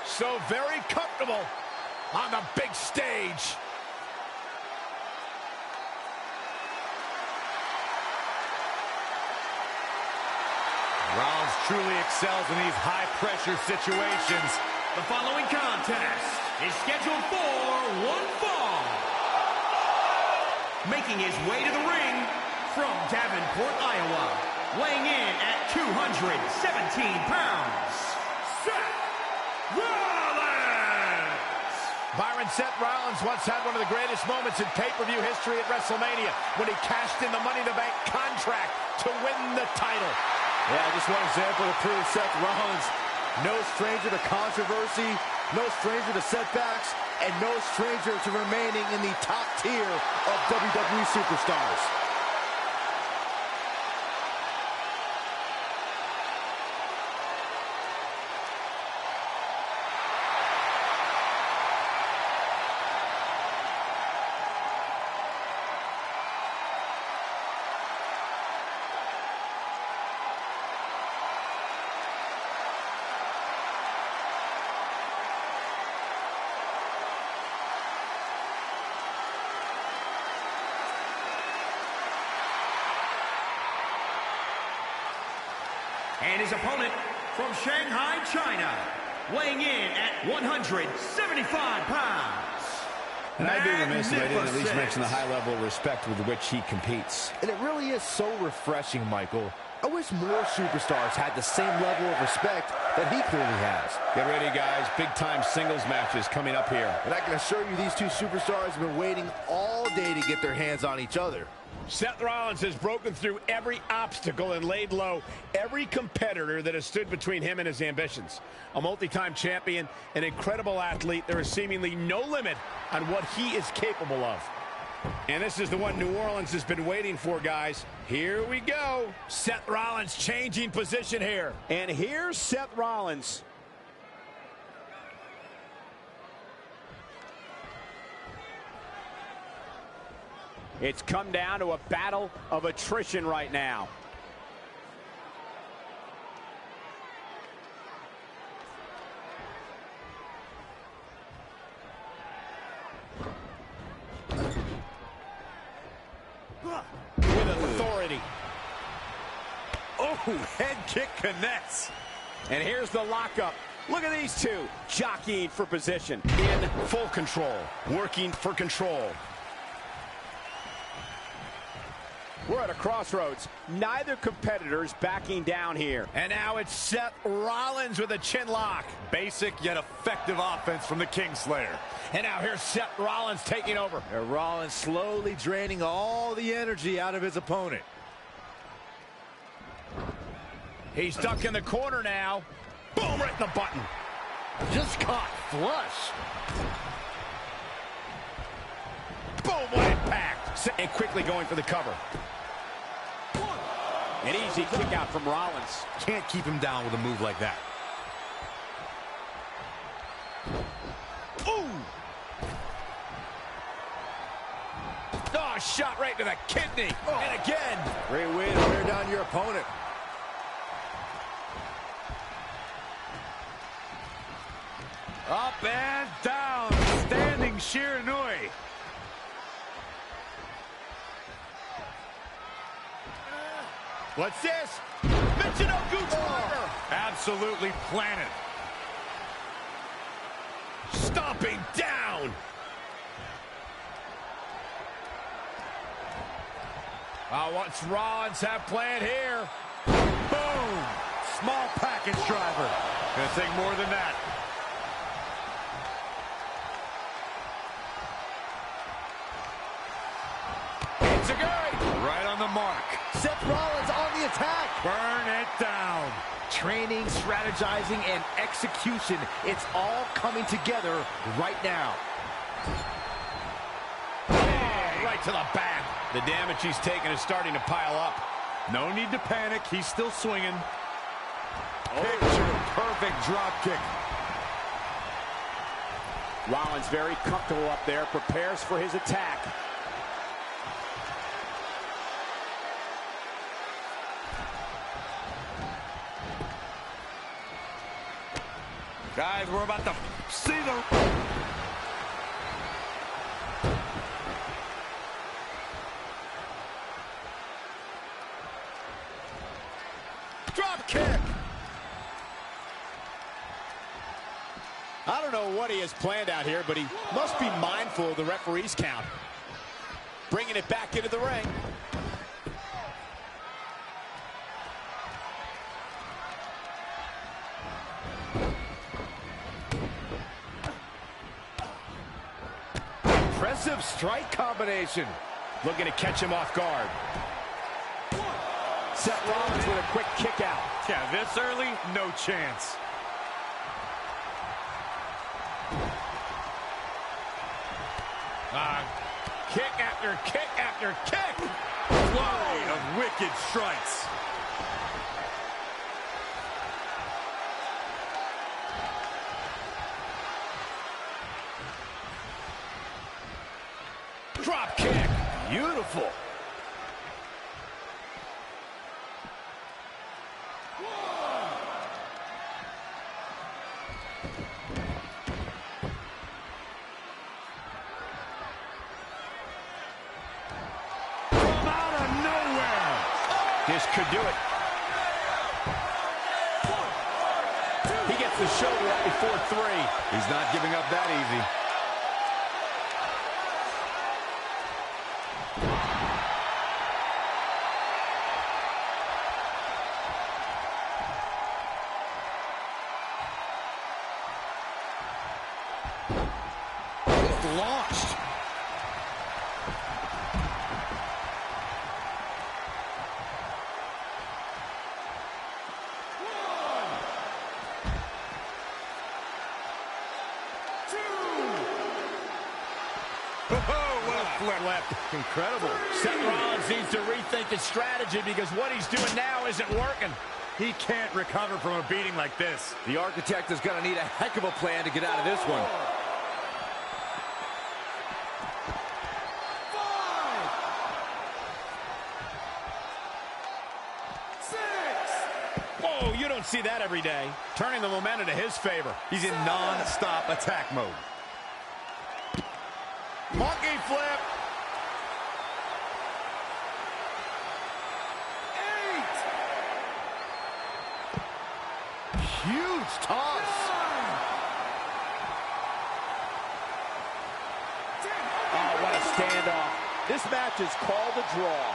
Speaker 2: So very comfortable on the big stage.
Speaker 1: Rollins truly excels in these high-pressure situations.
Speaker 3: The following contest is scheduled for one fall. Making his way to the ring from Davenport, Iowa, weighing in at 217 pounds, Seth Rollins!
Speaker 2: Byron, Seth Rollins once had one of the greatest moments in pay-per-view history at WrestleMania when he cashed in the Money in the Bank contract to win the title.
Speaker 4: Yeah, just one example to prove Seth Rollins, no stranger to controversy, no stranger to setbacks, and no stranger to remaining in the top tier of WWE superstars.
Speaker 3: And his opponent from Shanghai, China, weighing in at 175 pounds.
Speaker 2: And I'd be remiss if I didn't at least mention the high level of respect with which he competes.
Speaker 4: And it really is so refreshing, Michael. I wish more superstars had the same level of respect that he clearly has.
Speaker 2: Get ready, guys. Big-time singles matches coming up here.
Speaker 4: And I can assure you these two superstars have been waiting all day to get their hands on each other.
Speaker 2: Seth Rollins has broken through every obstacle and laid low every competitor that has stood between him and his ambitions. A multi-time champion, an incredible athlete, there is seemingly no limit on what he is capable of. And this is the one New Orleans has been waiting for, guys. Here we go. Seth Rollins changing position here.
Speaker 5: And here's Seth Rollins. It's come down to a battle of attrition right now.
Speaker 2: ability.
Speaker 1: Oh, head kick connects.
Speaker 5: And here's the lockup. Look at these two jockeying for position.
Speaker 2: In full control, working for control.
Speaker 5: We're at a crossroads. Neither competitor's backing down here.
Speaker 2: And now it's Seth Rollins with a chin lock.
Speaker 1: Basic yet effective offense from the Kingslayer.
Speaker 2: And now here's Seth Rollins taking over.
Speaker 4: And Rollins slowly draining all the energy out of his opponent.
Speaker 2: He's stuck in the corner now. Boom, right in the button.
Speaker 4: Just caught flush.
Speaker 2: Boom, what impact. And quickly going for the cover.
Speaker 5: An easy kick out from Rollins.
Speaker 1: Can't keep him down with a move like that.
Speaker 2: Ooh! Oh, shot right to the kidney. Oh. And again.
Speaker 4: Great way to wear down your opponent.
Speaker 1: Up and down. Standing Shiranui.
Speaker 2: What's this? Michinoku driver.
Speaker 1: Absolutely planted.
Speaker 2: Stomping down. What's Rollins have planned here?
Speaker 1: Boom. Small package driver. Gonna take more than that.
Speaker 2: It's a guy.
Speaker 1: Right on the mark.
Speaker 4: Seth Rollins on the attack.
Speaker 1: Burn it down.
Speaker 4: Training, strategizing, and execution. It's all coming together right now.
Speaker 2: Oh, right to the back. The damage he's taken is starting to pile up.
Speaker 1: No need to panic. He's still swinging. Picture perfect drop kick.
Speaker 5: Rollins very comfortable up there, prepares for his attack.
Speaker 1: Guys, we're about to see the...
Speaker 2: Drop kick. I don't know what he has planned out here, but he must be mindful of the referee's count. Bringing it back into the ring.
Speaker 4: Impressive strike combination.
Speaker 2: Looking to catch him off guard.
Speaker 5: Seth Rollins with a quick kick out.
Speaker 1: Yeah, this early, no chance.
Speaker 2: Kick after kick after kick.
Speaker 1: Flurry of wicked strikes.
Speaker 2: Drop kick. Beautiful. This could do it. He gets the shoulder up before 3.
Speaker 1: He's not giving up that easy.
Speaker 2: It's launched.
Speaker 1: Left. Incredible.
Speaker 2: Seth Rollins needs to rethink his strategy because what he's doing now isn't working.
Speaker 1: He can't recover from a beating like this.
Speaker 4: The Architect is going to need a heck of a plan to get out of this one.
Speaker 6: 5, 6.
Speaker 2: Whoa, you don't see that every day. Turning the momentum to his favor.
Speaker 1: He's in non-stop attack mode.
Speaker 2: Monkey flip.
Speaker 4: French toss.
Speaker 5: Oh, what a standoff. This match is called a draw.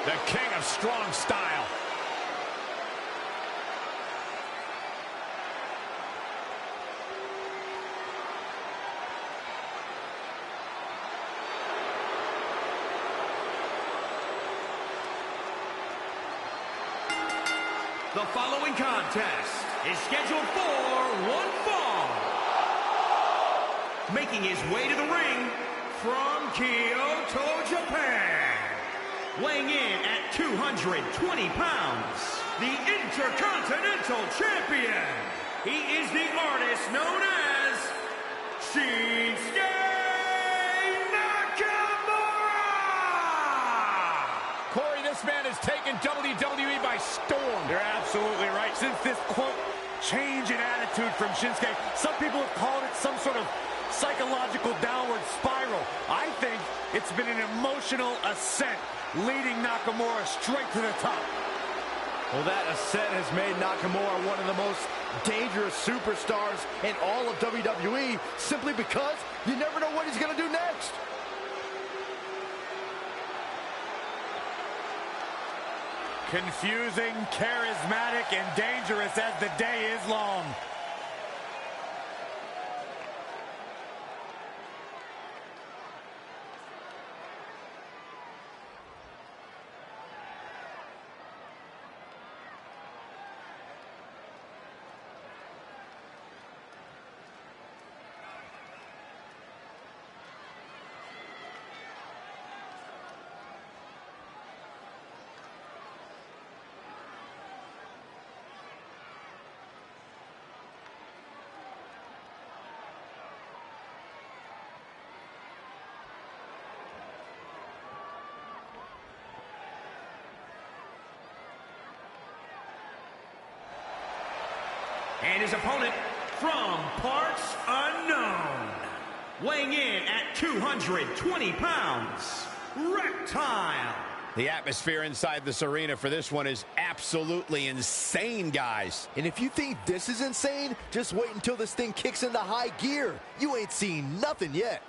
Speaker 2: The king of strong style.
Speaker 3: The following contest is scheduled for one fall. Making his way to the ring from Kyoto, Japan. Weighing in at 220 pounds, the Intercontinental Champion. He is the artist known as Shinsuke Nakamura!
Speaker 2: Corey, this man has taken WWE by storm.
Speaker 1: You're absolutely right. Since this, quote, change in attitude from Shinsuke, some people have called it some sort of psychological downward spiral. I think it's been an emotional ascent, leading Nakamura straight to the top.
Speaker 4: Well, that ascent has made Nakamura one of the most dangerous superstars in all of WWE, simply because you never know what he's going to do next.
Speaker 1: Confusing, charismatic, and dangerous as the day is long.
Speaker 3: And his opponent from parts unknown, weighing in at 220 pounds, Reptile.
Speaker 2: The atmosphere inside this arena for this one is absolutely insane, guys.
Speaker 4: And if you think this is insane, just wait until this thing kicks into high gear. You ain't seen nothing yet.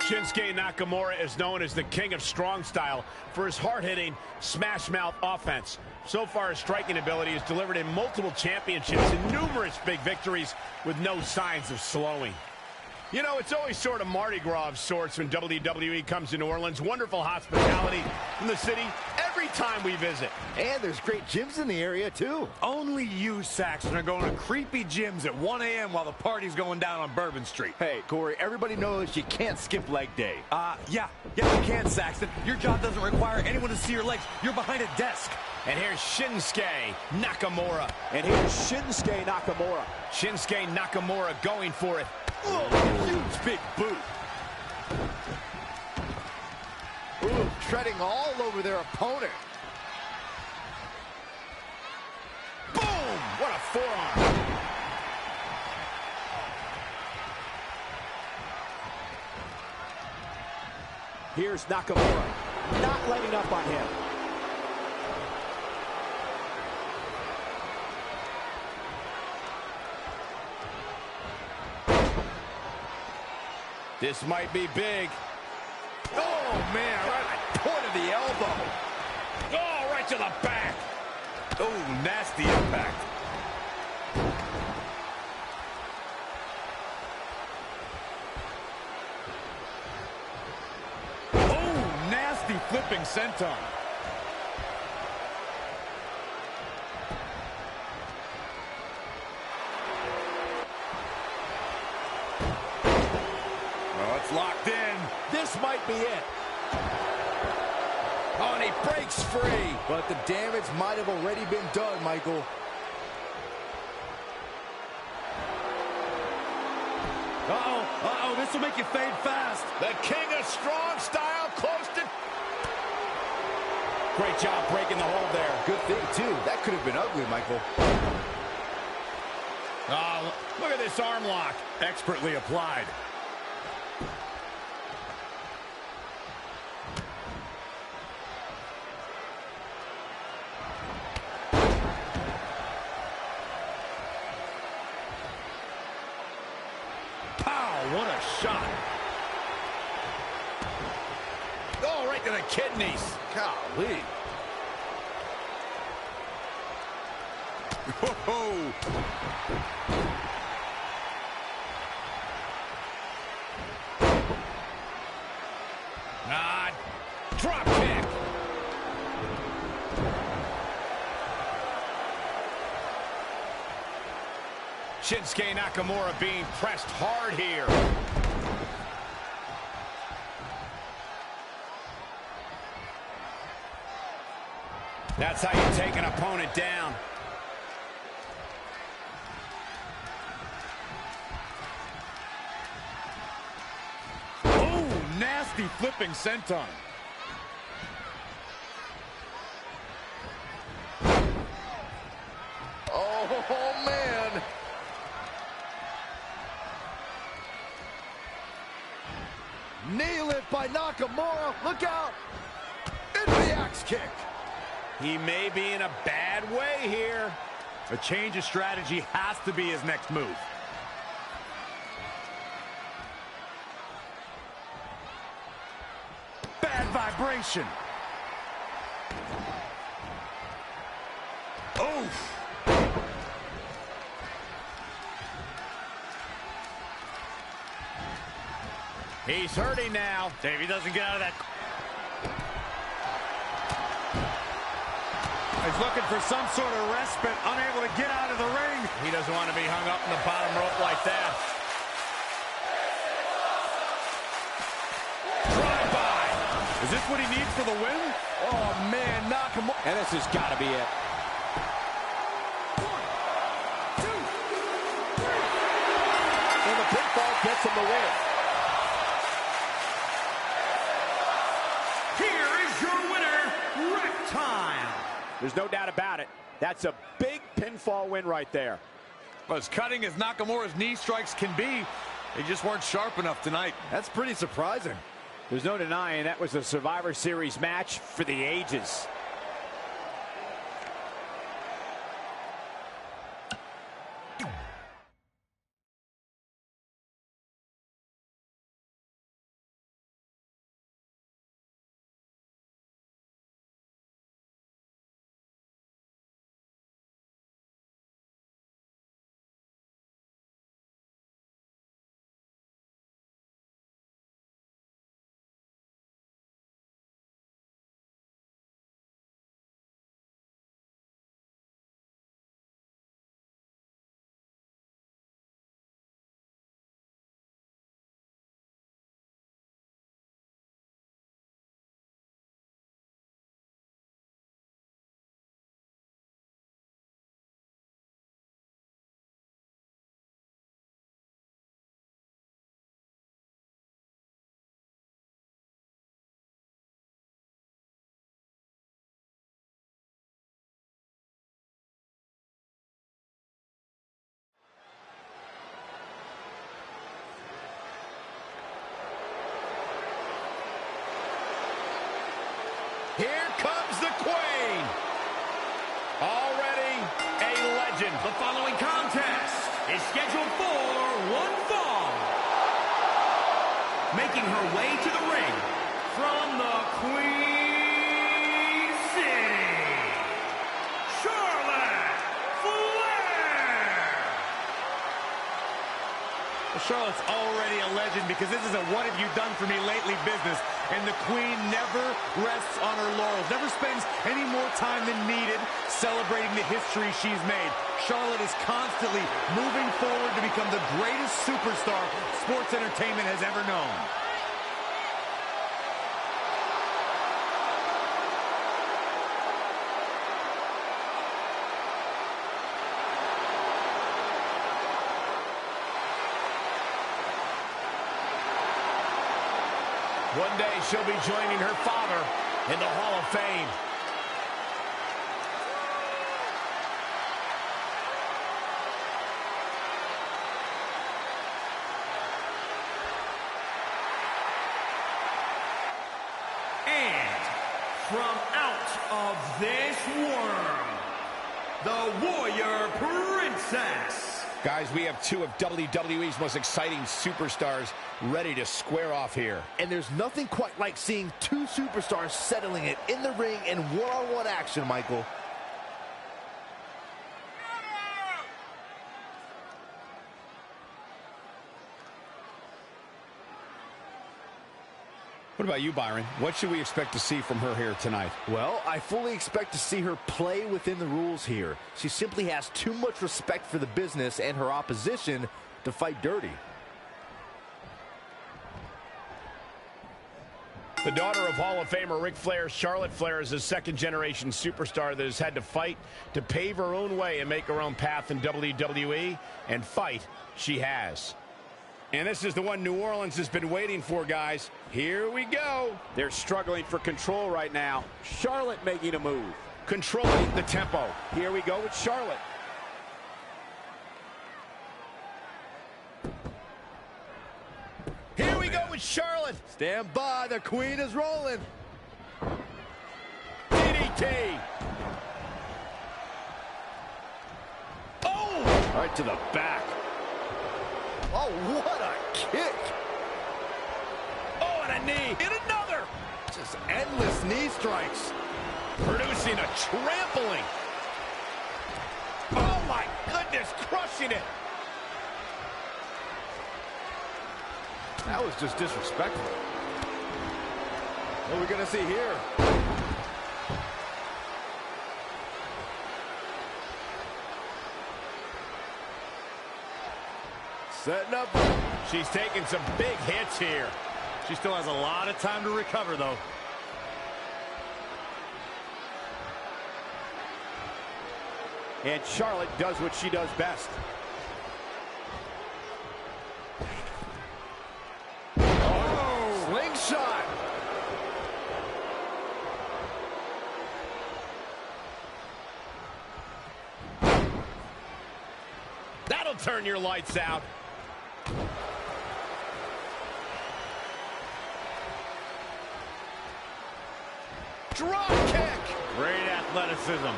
Speaker 2: Shinsuke Nakamura is known as the king of strong style for his hard-hitting, smash-mouth offense. So far, his striking ability is delivered in multiple championships and numerous big victories with no signs of slowing. You know, it's always sort of Mardi Gras of sorts when WWE comes to New Orleans. Wonderful hospitality from the city every time we visit.
Speaker 4: And there's great gyms in the area, too.
Speaker 1: Only you, Saxton, are going to creepy gyms at 1 a.m. while the party's going down on Bourbon Street.
Speaker 4: Hey, Corey, everybody knows you can't skip leg day.
Speaker 1: Yeah, you can, Saxton. Your job doesn't require anyone to see your legs. You're behind a desk.
Speaker 2: And here's Shinsuke Nakamura.
Speaker 5: And here's Shinsuke Nakamura.
Speaker 2: Shinsuke Nakamura going for it.
Speaker 4: Oh, huge big boot. Ooh, treading all over their opponent.
Speaker 2: Boom! What a forearm.
Speaker 5: Here's Nakamura, not letting up on him.
Speaker 2: This might be big.
Speaker 4: Oh, man, right at the point of the elbow.
Speaker 2: Oh, right to the back.
Speaker 1: Oh, nasty impact. Oh, nasty flipping senton. Locked in.
Speaker 4: This might be it.
Speaker 2: Oh, and he breaks free.
Speaker 4: But the damage might have already been done, Michael.
Speaker 1: Uh-oh, this will make you fade fast.
Speaker 2: The king of strong style, close to... Great job breaking the hold there.
Speaker 4: Good thing, too. That could have been ugly, Michael.
Speaker 2: Oh, look at this arm lock.
Speaker 1: Expertly applied. What a shot.
Speaker 2: Oh, right to the kidneys.
Speaker 4: Golly.
Speaker 1: Whoa.
Speaker 2: Drop kick. Shinsuke Nakamura being pressed hard here. That's how you take an opponent down.
Speaker 1: Oh, nasty flipping senton.
Speaker 4: Oh, man. Knee lift by Nakamura. Look out. Into the axe kick.
Speaker 2: He may be in a bad way here.
Speaker 1: A change of strategy has to be his next move. Bad vibration. Oof.
Speaker 2: He's hurting now.
Speaker 1: If he doesn't get out of that. He's looking for some sort of respite, unable to get out of the ring.
Speaker 2: He doesn't want to be hung up in the bottom rope like that. Drive-by.
Speaker 1: Is this what he needs for the win?
Speaker 4: Oh, man, Nakamura.
Speaker 5: And this has got to be it.
Speaker 3: 1, 2, 3.
Speaker 5: And the pinfall gets him the win.
Speaker 3: Here is your winner, Reptile.
Speaker 5: There's no doubt about it. That's a big pinfall win right there.
Speaker 1: Well, as cutting as Nakamura's knee strikes can be, they just weren't sharp enough tonight.
Speaker 4: That's pretty surprising.
Speaker 5: There's no denying that was a Survivor Series match for the ages.
Speaker 2: legend.
Speaker 3: The following contest is scheduled for one fall. Making her way to the ring from the Queen City, Charlotte Flair.
Speaker 1: Well, Charlotte's already a legend because this is a what have you done for me lately business, and the Queen never rests on her laurels, never spends any more time than needed celebrating the history she's made. Charlotte is constantly moving forward to become the greatest superstar sports entertainment has ever known.
Speaker 2: One day she'll be joining her father in the Hall of Fame.
Speaker 3: And from out of this world, the Warrior Princess.
Speaker 2: Guys, we have two of WWE's most exciting superstars ready to square off here.
Speaker 4: And there's nothing quite like seeing two superstars settling it in the ring in one-on-one action, Michael.
Speaker 2: What about you, Byron? What should we expect to see from her here tonight?
Speaker 4: Well, I fully expect to see her play within the rules here. She simply has too much respect for the business and her opposition to fight dirty.
Speaker 2: The daughter of Hall of Famer Ric Flair, Charlotte Flair, is a second-generation superstar that has had to fight to pave her own way and make her own path in WWE, and fight she has. And this is the one New Orleans has been waiting for, guys. Here we go.
Speaker 5: They're struggling for control right now. Charlotte making a move.
Speaker 2: Controlling the tempo.
Speaker 5: Here we go with Charlotte.
Speaker 2: Here we go with Charlotte.
Speaker 4: Stand by, the Queen is rolling.
Speaker 2: DDT. Oh!
Speaker 4: Right to the back. Oh, what a kick.
Speaker 2: Oh, and a knee. And another.
Speaker 4: Just endless knee strikes.
Speaker 2: Producing a trampling. Oh, my goodness, crushing it.
Speaker 4: That was just disrespectful. What are we going to see here? Setting up.
Speaker 2: She's taking some big hits here.
Speaker 1: She still has a lot of time to recover, though.
Speaker 5: And Charlotte does what she does best.
Speaker 4: Oh, slingshot.
Speaker 2: That'll turn your lights out. Drop kick.
Speaker 1: Great athleticism.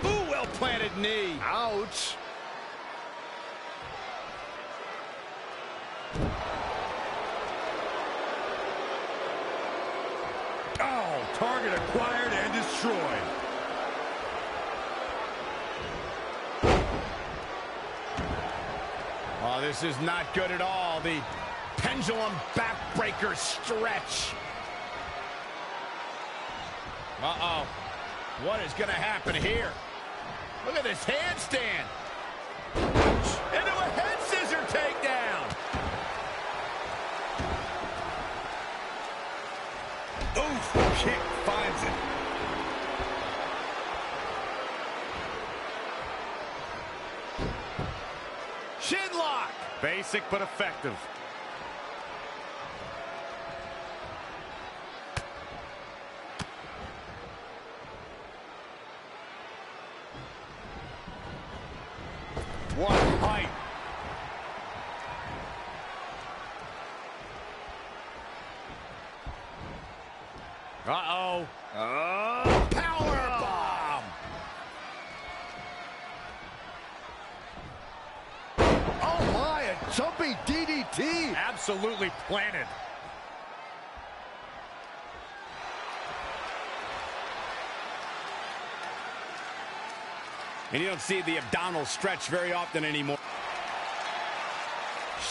Speaker 2: Ooh, well-planted knee.
Speaker 4: Ouch.
Speaker 1: Oh, target acquired and destroyed.
Speaker 2: Oh, this is not good at all. The pendulum backbreaker stretch. Uh-oh. What is going to happen here? Look at this handstand. Into a head scissor takedown.
Speaker 1: Oof, kick finds it.
Speaker 2: Shin lock.
Speaker 1: Basic but effective. What height.
Speaker 2: Uh-oh. Power bomb.
Speaker 1: absolutely planted.
Speaker 2: And you don't see the abdominal stretch very often anymore.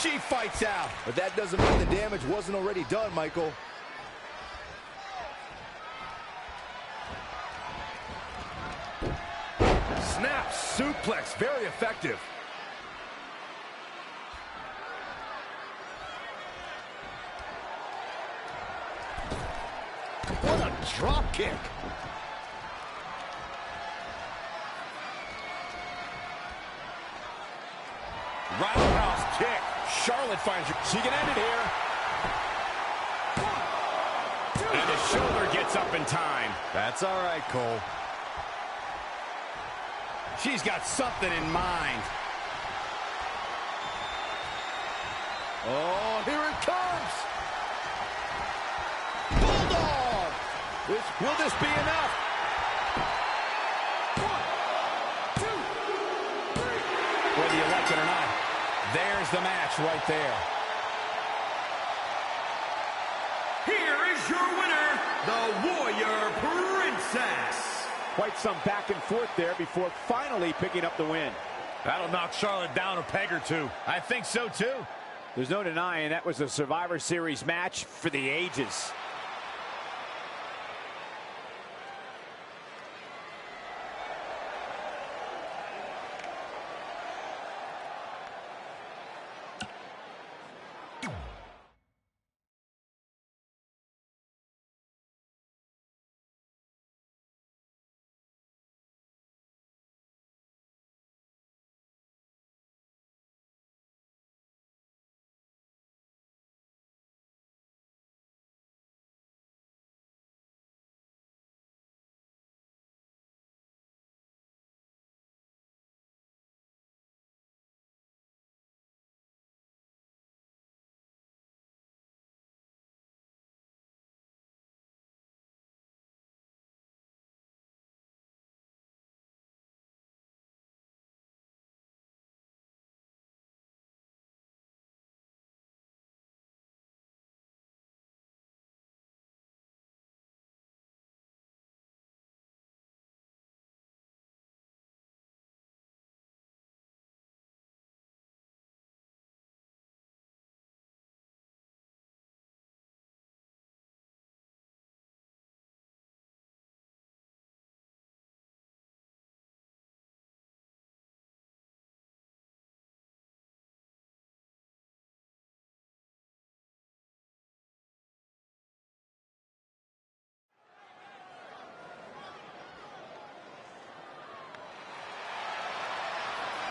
Speaker 2: She fights out.
Speaker 4: But that doesn't mean the damage wasn't already done, Michael.
Speaker 7: Snap suplex, very effective.
Speaker 4: What a drop kick.
Speaker 2: Roundhouse kick. Charlotte finds her. She can end it here. And the shoulder gets up in time.
Speaker 7: That's all right, Cole.
Speaker 2: She's got something in mind.
Speaker 4: Oh, here it comes. Bulldog. Will this be enough?
Speaker 3: 1, 2, 3.
Speaker 2: Whether you like it or not, there's the match right there.
Speaker 3: Here is your winner, the Warrior Princess.
Speaker 5: Quite some back and forth there before finally picking up the win.
Speaker 1: That'll knock Charlotte down a peg or two.
Speaker 2: I think so, too.
Speaker 5: There's no denying that was a Survivor Series match for the ages.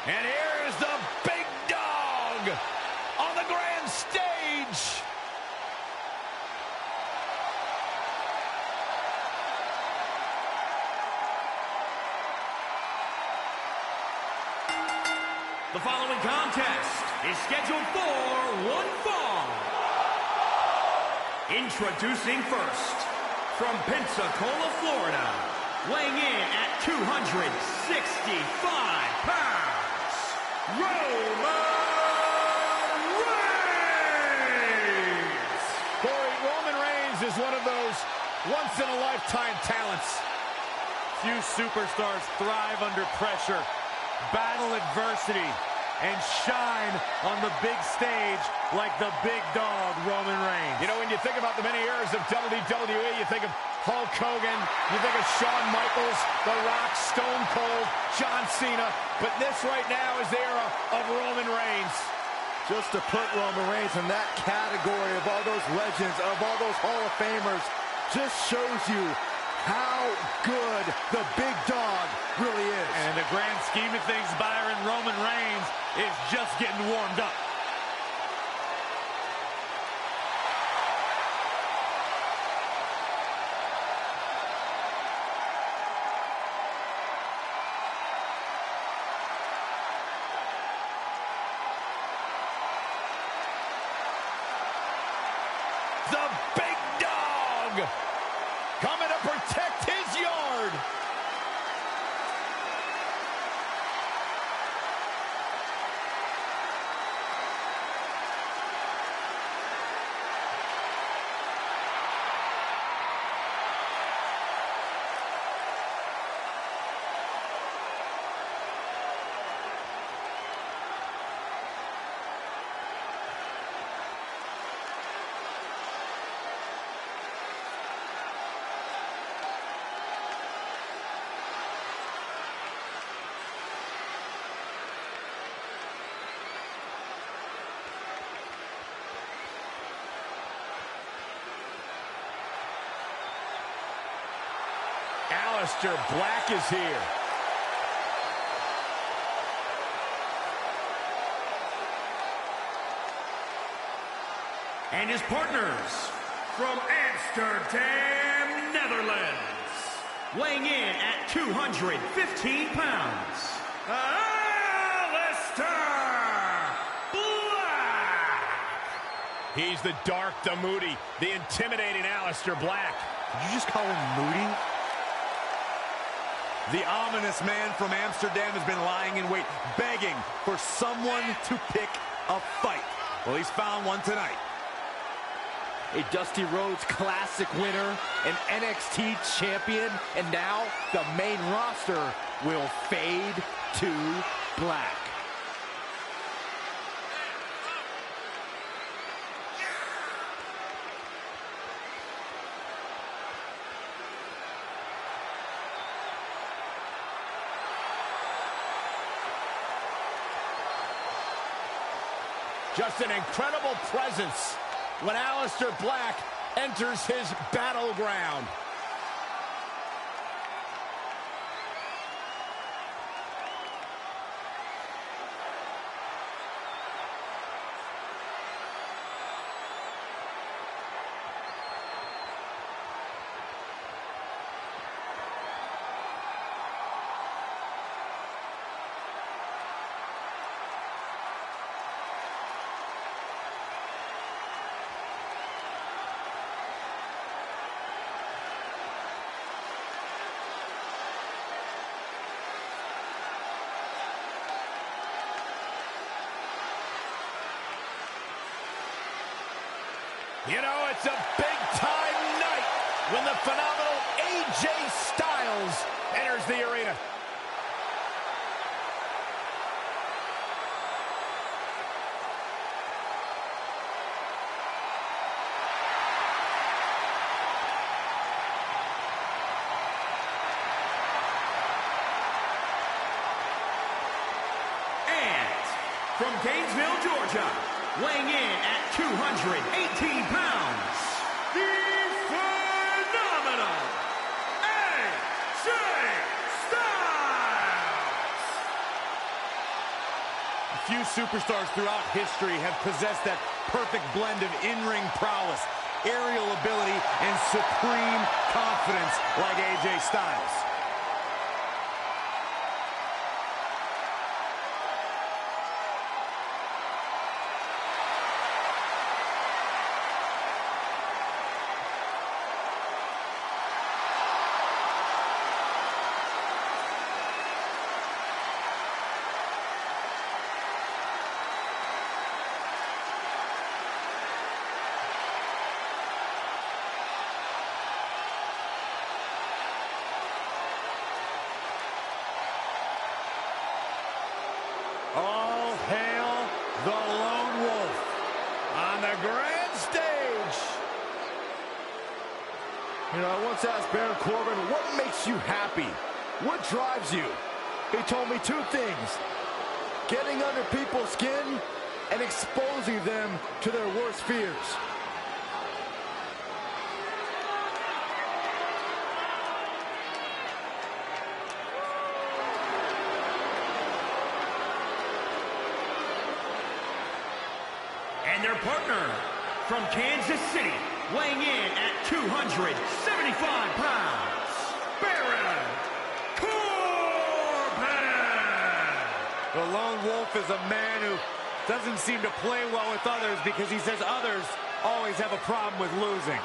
Speaker 2: And here's the big dog on the grand stage.
Speaker 3: The following contest is scheduled for one fall. Introducing first, from Pensacola, Florida, weighing in at 265 pounds, Roman Reigns!
Speaker 2: Corey, Roman Reigns is one of those once-in-a-lifetime talents.
Speaker 1: Few superstars thrive under pressure, battle adversity, and shine on the big stage like the big dog, Roman Reigns.
Speaker 2: You know, when you think about the many eras of WWE, you think of Hulk Hogan, you think of Shawn Michaels, The Rock, Stone Cold, John Cena, but this right now is the era of Roman Reigns.
Speaker 4: Just to put Roman Reigns in that category of all those legends, of all those Hall of Famers, just shows you how good the big dog really is.
Speaker 1: And in the grand scheme of things, Byron, Roman Reigns is just getting warmed up.
Speaker 2: The big dog coming to protect his yard. Aleister Black is here.
Speaker 3: And his partners from Amsterdam, Netherlands, weighing in at 215 pounds, Aleister Black.
Speaker 2: He's the dark, the moody, the intimidating Aleister Black.
Speaker 1: Did you just call him moody? The ominous man from Amsterdam has been lying in wait, begging for someone to pick a fight. Well, he's found one tonight.
Speaker 4: A Dusty Rhodes Classic winner, an NXT champion, and now the main roster will fade to black.
Speaker 2: Just an incredible presence when Aleister Black enters his battleground. You know, it's a big-time night when the phenomenal AJ Styles enters the arena.
Speaker 3: And from Gainesville, Georgia, weighing in at 218 pounds, the phenomenal AJ Styles!
Speaker 1: Few superstars throughout history have possessed that perfect blend of in-ring prowess, aerial ability, and supreme confidence like AJ Styles. All hail the Lone Wolf on the grand stage.
Speaker 7: You know, I once asked Baron Corbin, what makes you happy? What drives you? He told me two things: getting under people's skin and exposing them to their worst fears.
Speaker 3: And their partner from Kansas City, weighing in at 275 pounds, Baron Corbin!
Speaker 1: The Lone Wolf is a man who doesn't seem to play well with others because he says others always have a problem with losing.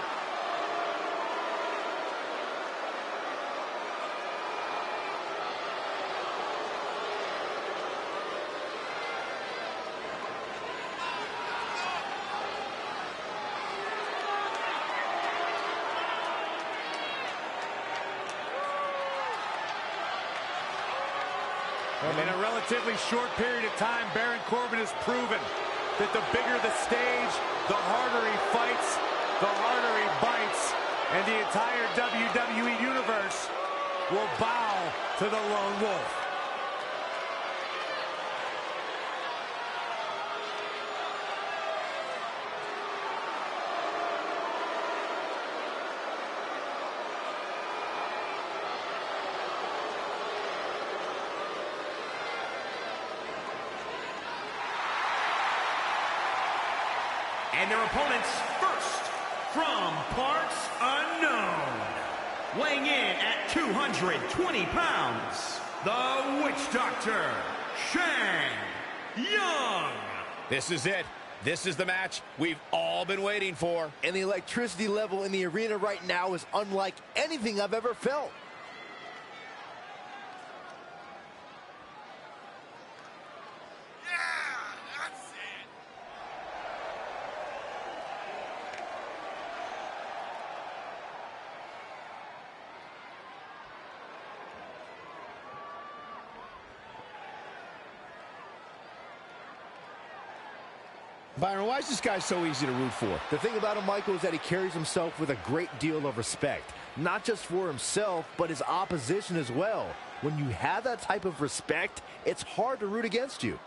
Speaker 1: In a relatively short period of time, Baron Corbin has proven that the bigger the stage, the harder he fights, the harder he bites, and the entire WWE Universe will bow to the Lone Wolf.
Speaker 3: And their opponents first, from parts unknown, weighing in at 220 pounds, the Witch Doctor, Shang Young.
Speaker 2: This is it. This is the match we've all been waiting for.
Speaker 7: And the electricity level in the arena right now is unlike anything I've ever felt.
Speaker 2: Byron, why is this guy so easy to root for?
Speaker 7: The thing about him, Michael, is that he carries himself with a great deal of respect. Not just for himself, but his opposition as well. When you have that type of respect, it's hard to root against you.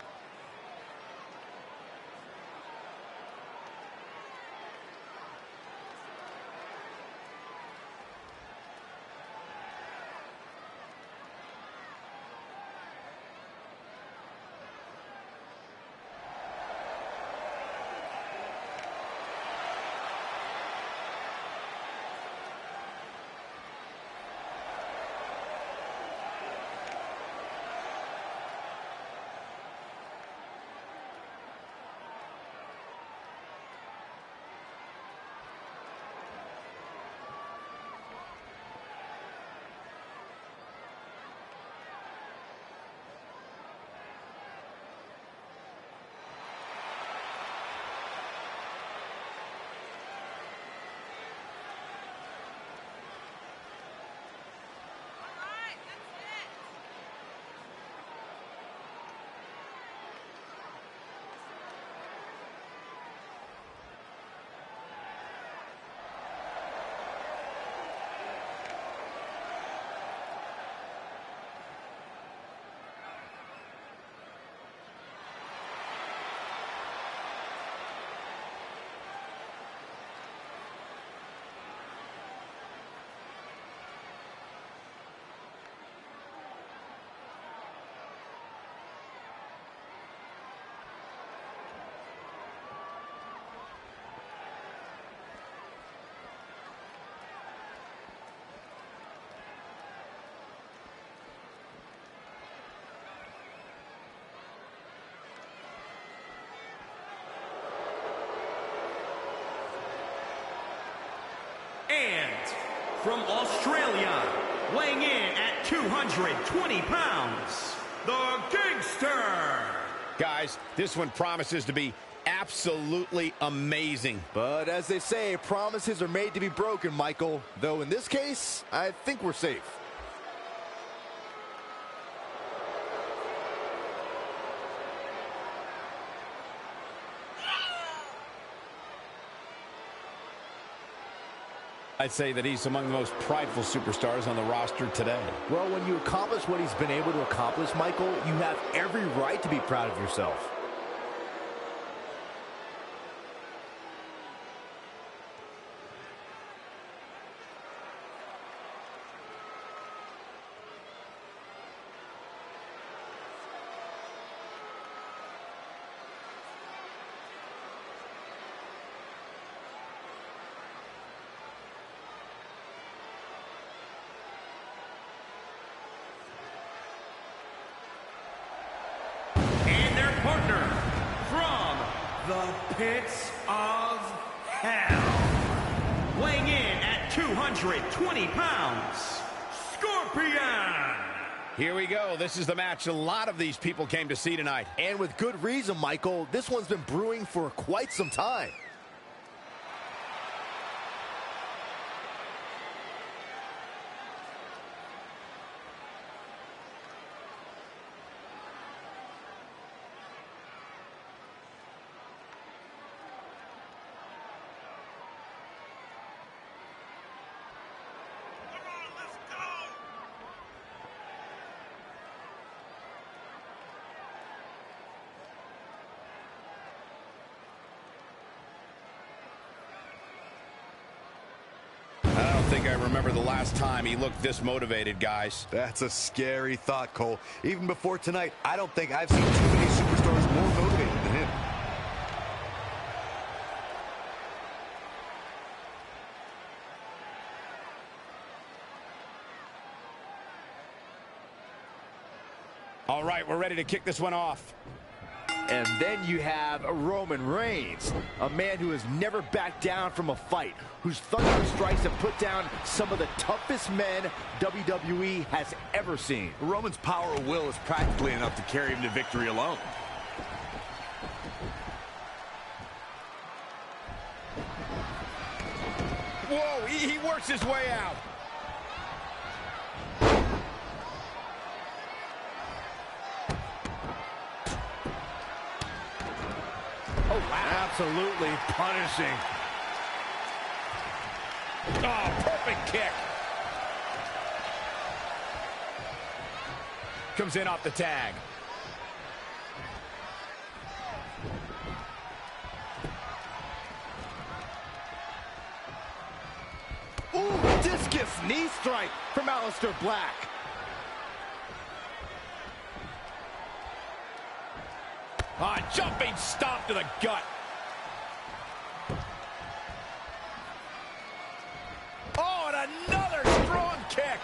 Speaker 3: And from Australia, weighing in at 220 pounds, the Gangster.
Speaker 2: Guys, this one promises to be absolutely amazing.
Speaker 7: But as they say, promises are made to be broken, Michael. Though in this case, I think we're safe.
Speaker 2: I'd say that he's among the most prideful superstars on the roster today.
Speaker 7: Well, when you accomplish what he's been able to accomplish, Michael, you have every right to be proud of yourself.
Speaker 3: Partner from the pits of hell, weighing in at 220 pounds, Scorpion.
Speaker 2: Here we go. This is the match a lot of these people came to see tonight.
Speaker 7: And with good reason, Michael. This one's been brewing for quite some time.
Speaker 2: I think I remember the last time he looked this motivated, guys.
Speaker 8: That's a scary thought, Cole. Even before tonight, I don't think I've seen too many superstars more motivated than him.
Speaker 2: All right, we're ready to kick this one off.
Speaker 4: And then you have Roman Reigns, a man who has never backed down from a fight, whose thunderous strikes have put down some of the toughest men WWE has ever seen.
Speaker 1: Roman's power of will is practically enough to carry him to victory alone.
Speaker 2: Whoa, he works his way out.
Speaker 4: Oh, wow. Absolutely punishing.
Speaker 2: Oh, perfect kick. Comes in off the tag.
Speaker 4: Ooh, discus knee strike from Aleister Black.
Speaker 2: Jumping stomp to the gut. Oh, and another strong kick.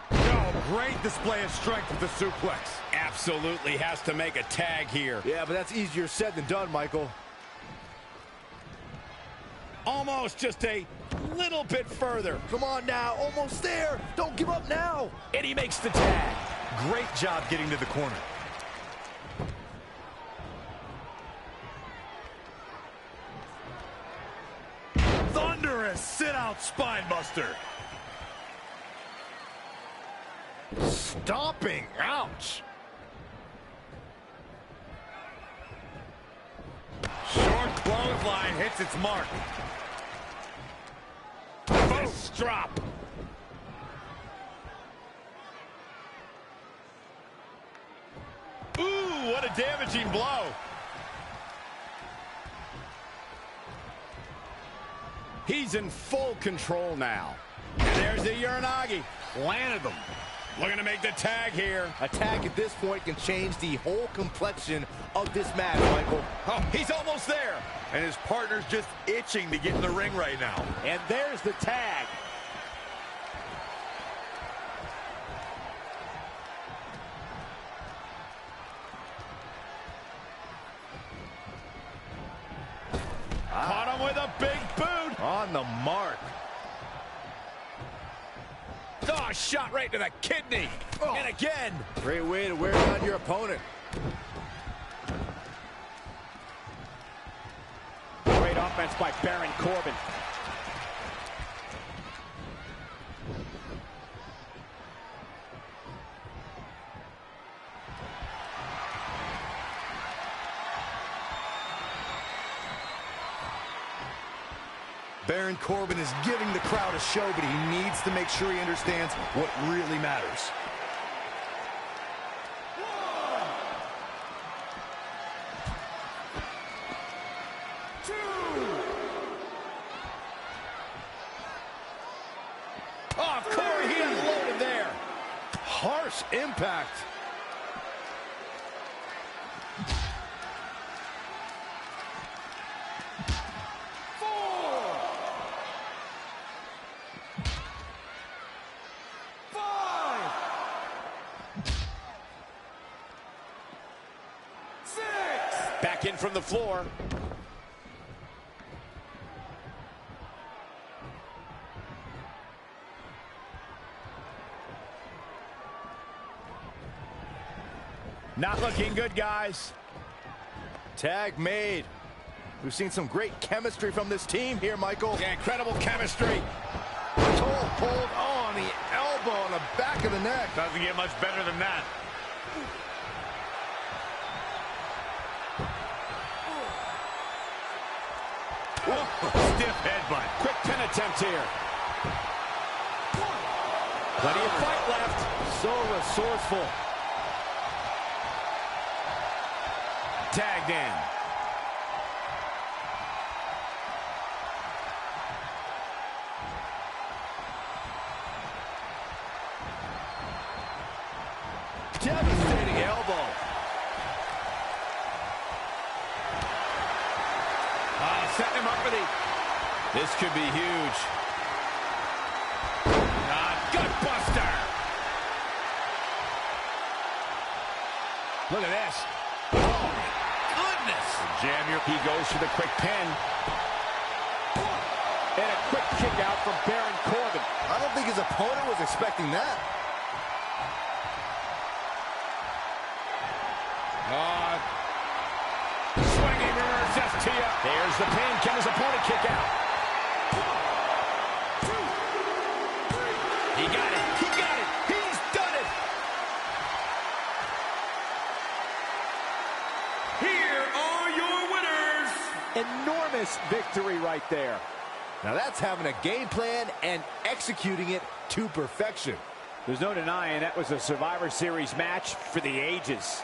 Speaker 1: Oh, great display of strength with the suplex.
Speaker 2: Absolutely has to make a tag here.
Speaker 4: Yeah, but that's easier said than done, Michael.
Speaker 2: Almost just a little bit further.
Speaker 4: Come on now, almost there. Don't give up now.
Speaker 2: And he makes the tag.
Speaker 1: Great job getting to the corner. Thunderous sit-out spinebuster.
Speaker 4: Stomping. Ouch.
Speaker 1: Short clothesline hits its mark.
Speaker 2: Fist drop. Ooh, what a damaging blow. He's in full control now. And there's the Uranagi.
Speaker 1: Planted them.
Speaker 2: Looking to make the tag here.
Speaker 4: A tag at this point can change the whole complexion of this match, Michael.
Speaker 2: Oh, he's almost there.
Speaker 1: And his partner's just itching to get in the ring right now.
Speaker 4: And there's the tag.
Speaker 2: Caught him with a big boot.
Speaker 4: On the mark.
Speaker 2: Oh, shot right to the kidney. Oh. And again.
Speaker 4: Great way to wear down your opponent.
Speaker 5: Great offense by Baron Corbin.
Speaker 8: Baron Corbin is giving the crowd a show, but he needs to make sure he understands what really matters.
Speaker 2: Oh, Corey, he unloaded there.
Speaker 4: Harsh impact.
Speaker 5: Back in from the floor.
Speaker 2: Not looking good, guys.
Speaker 4: Tag made. We've seen some great chemistry from this team here, Michael.
Speaker 2: Yeah, incredible chemistry.
Speaker 4: Toe hold on the elbow on the back of the neck.
Speaker 1: Doesn't get much better than that. Stiff headbutt.
Speaker 5: Quick pin attempt here.
Speaker 2: Plenty of fight left.
Speaker 4: So resourceful.
Speaker 2: Tagged in.
Speaker 4: Devastating elbow.
Speaker 2: Setting him up for the... This could be huge. Look at this. Oh, my goodness. Jam, he goes for the quick pin.
Speaker 4: And a quick kick out from Baron Corbin.
Speaker 7: I don't think his opponent was expecting that.
Speaker 2: Swinging reverse STO. There's the pin. Can his opponent kick out? He got it. He got it. He's done it.
Speaker 3: Here are your winners.
Speaker 4: Enormous victory right there.
Speaker 7: Now that's having a game plan and executing it to perfection.
Speaker 4: There's no denying that was a Survivor Series match for the ages.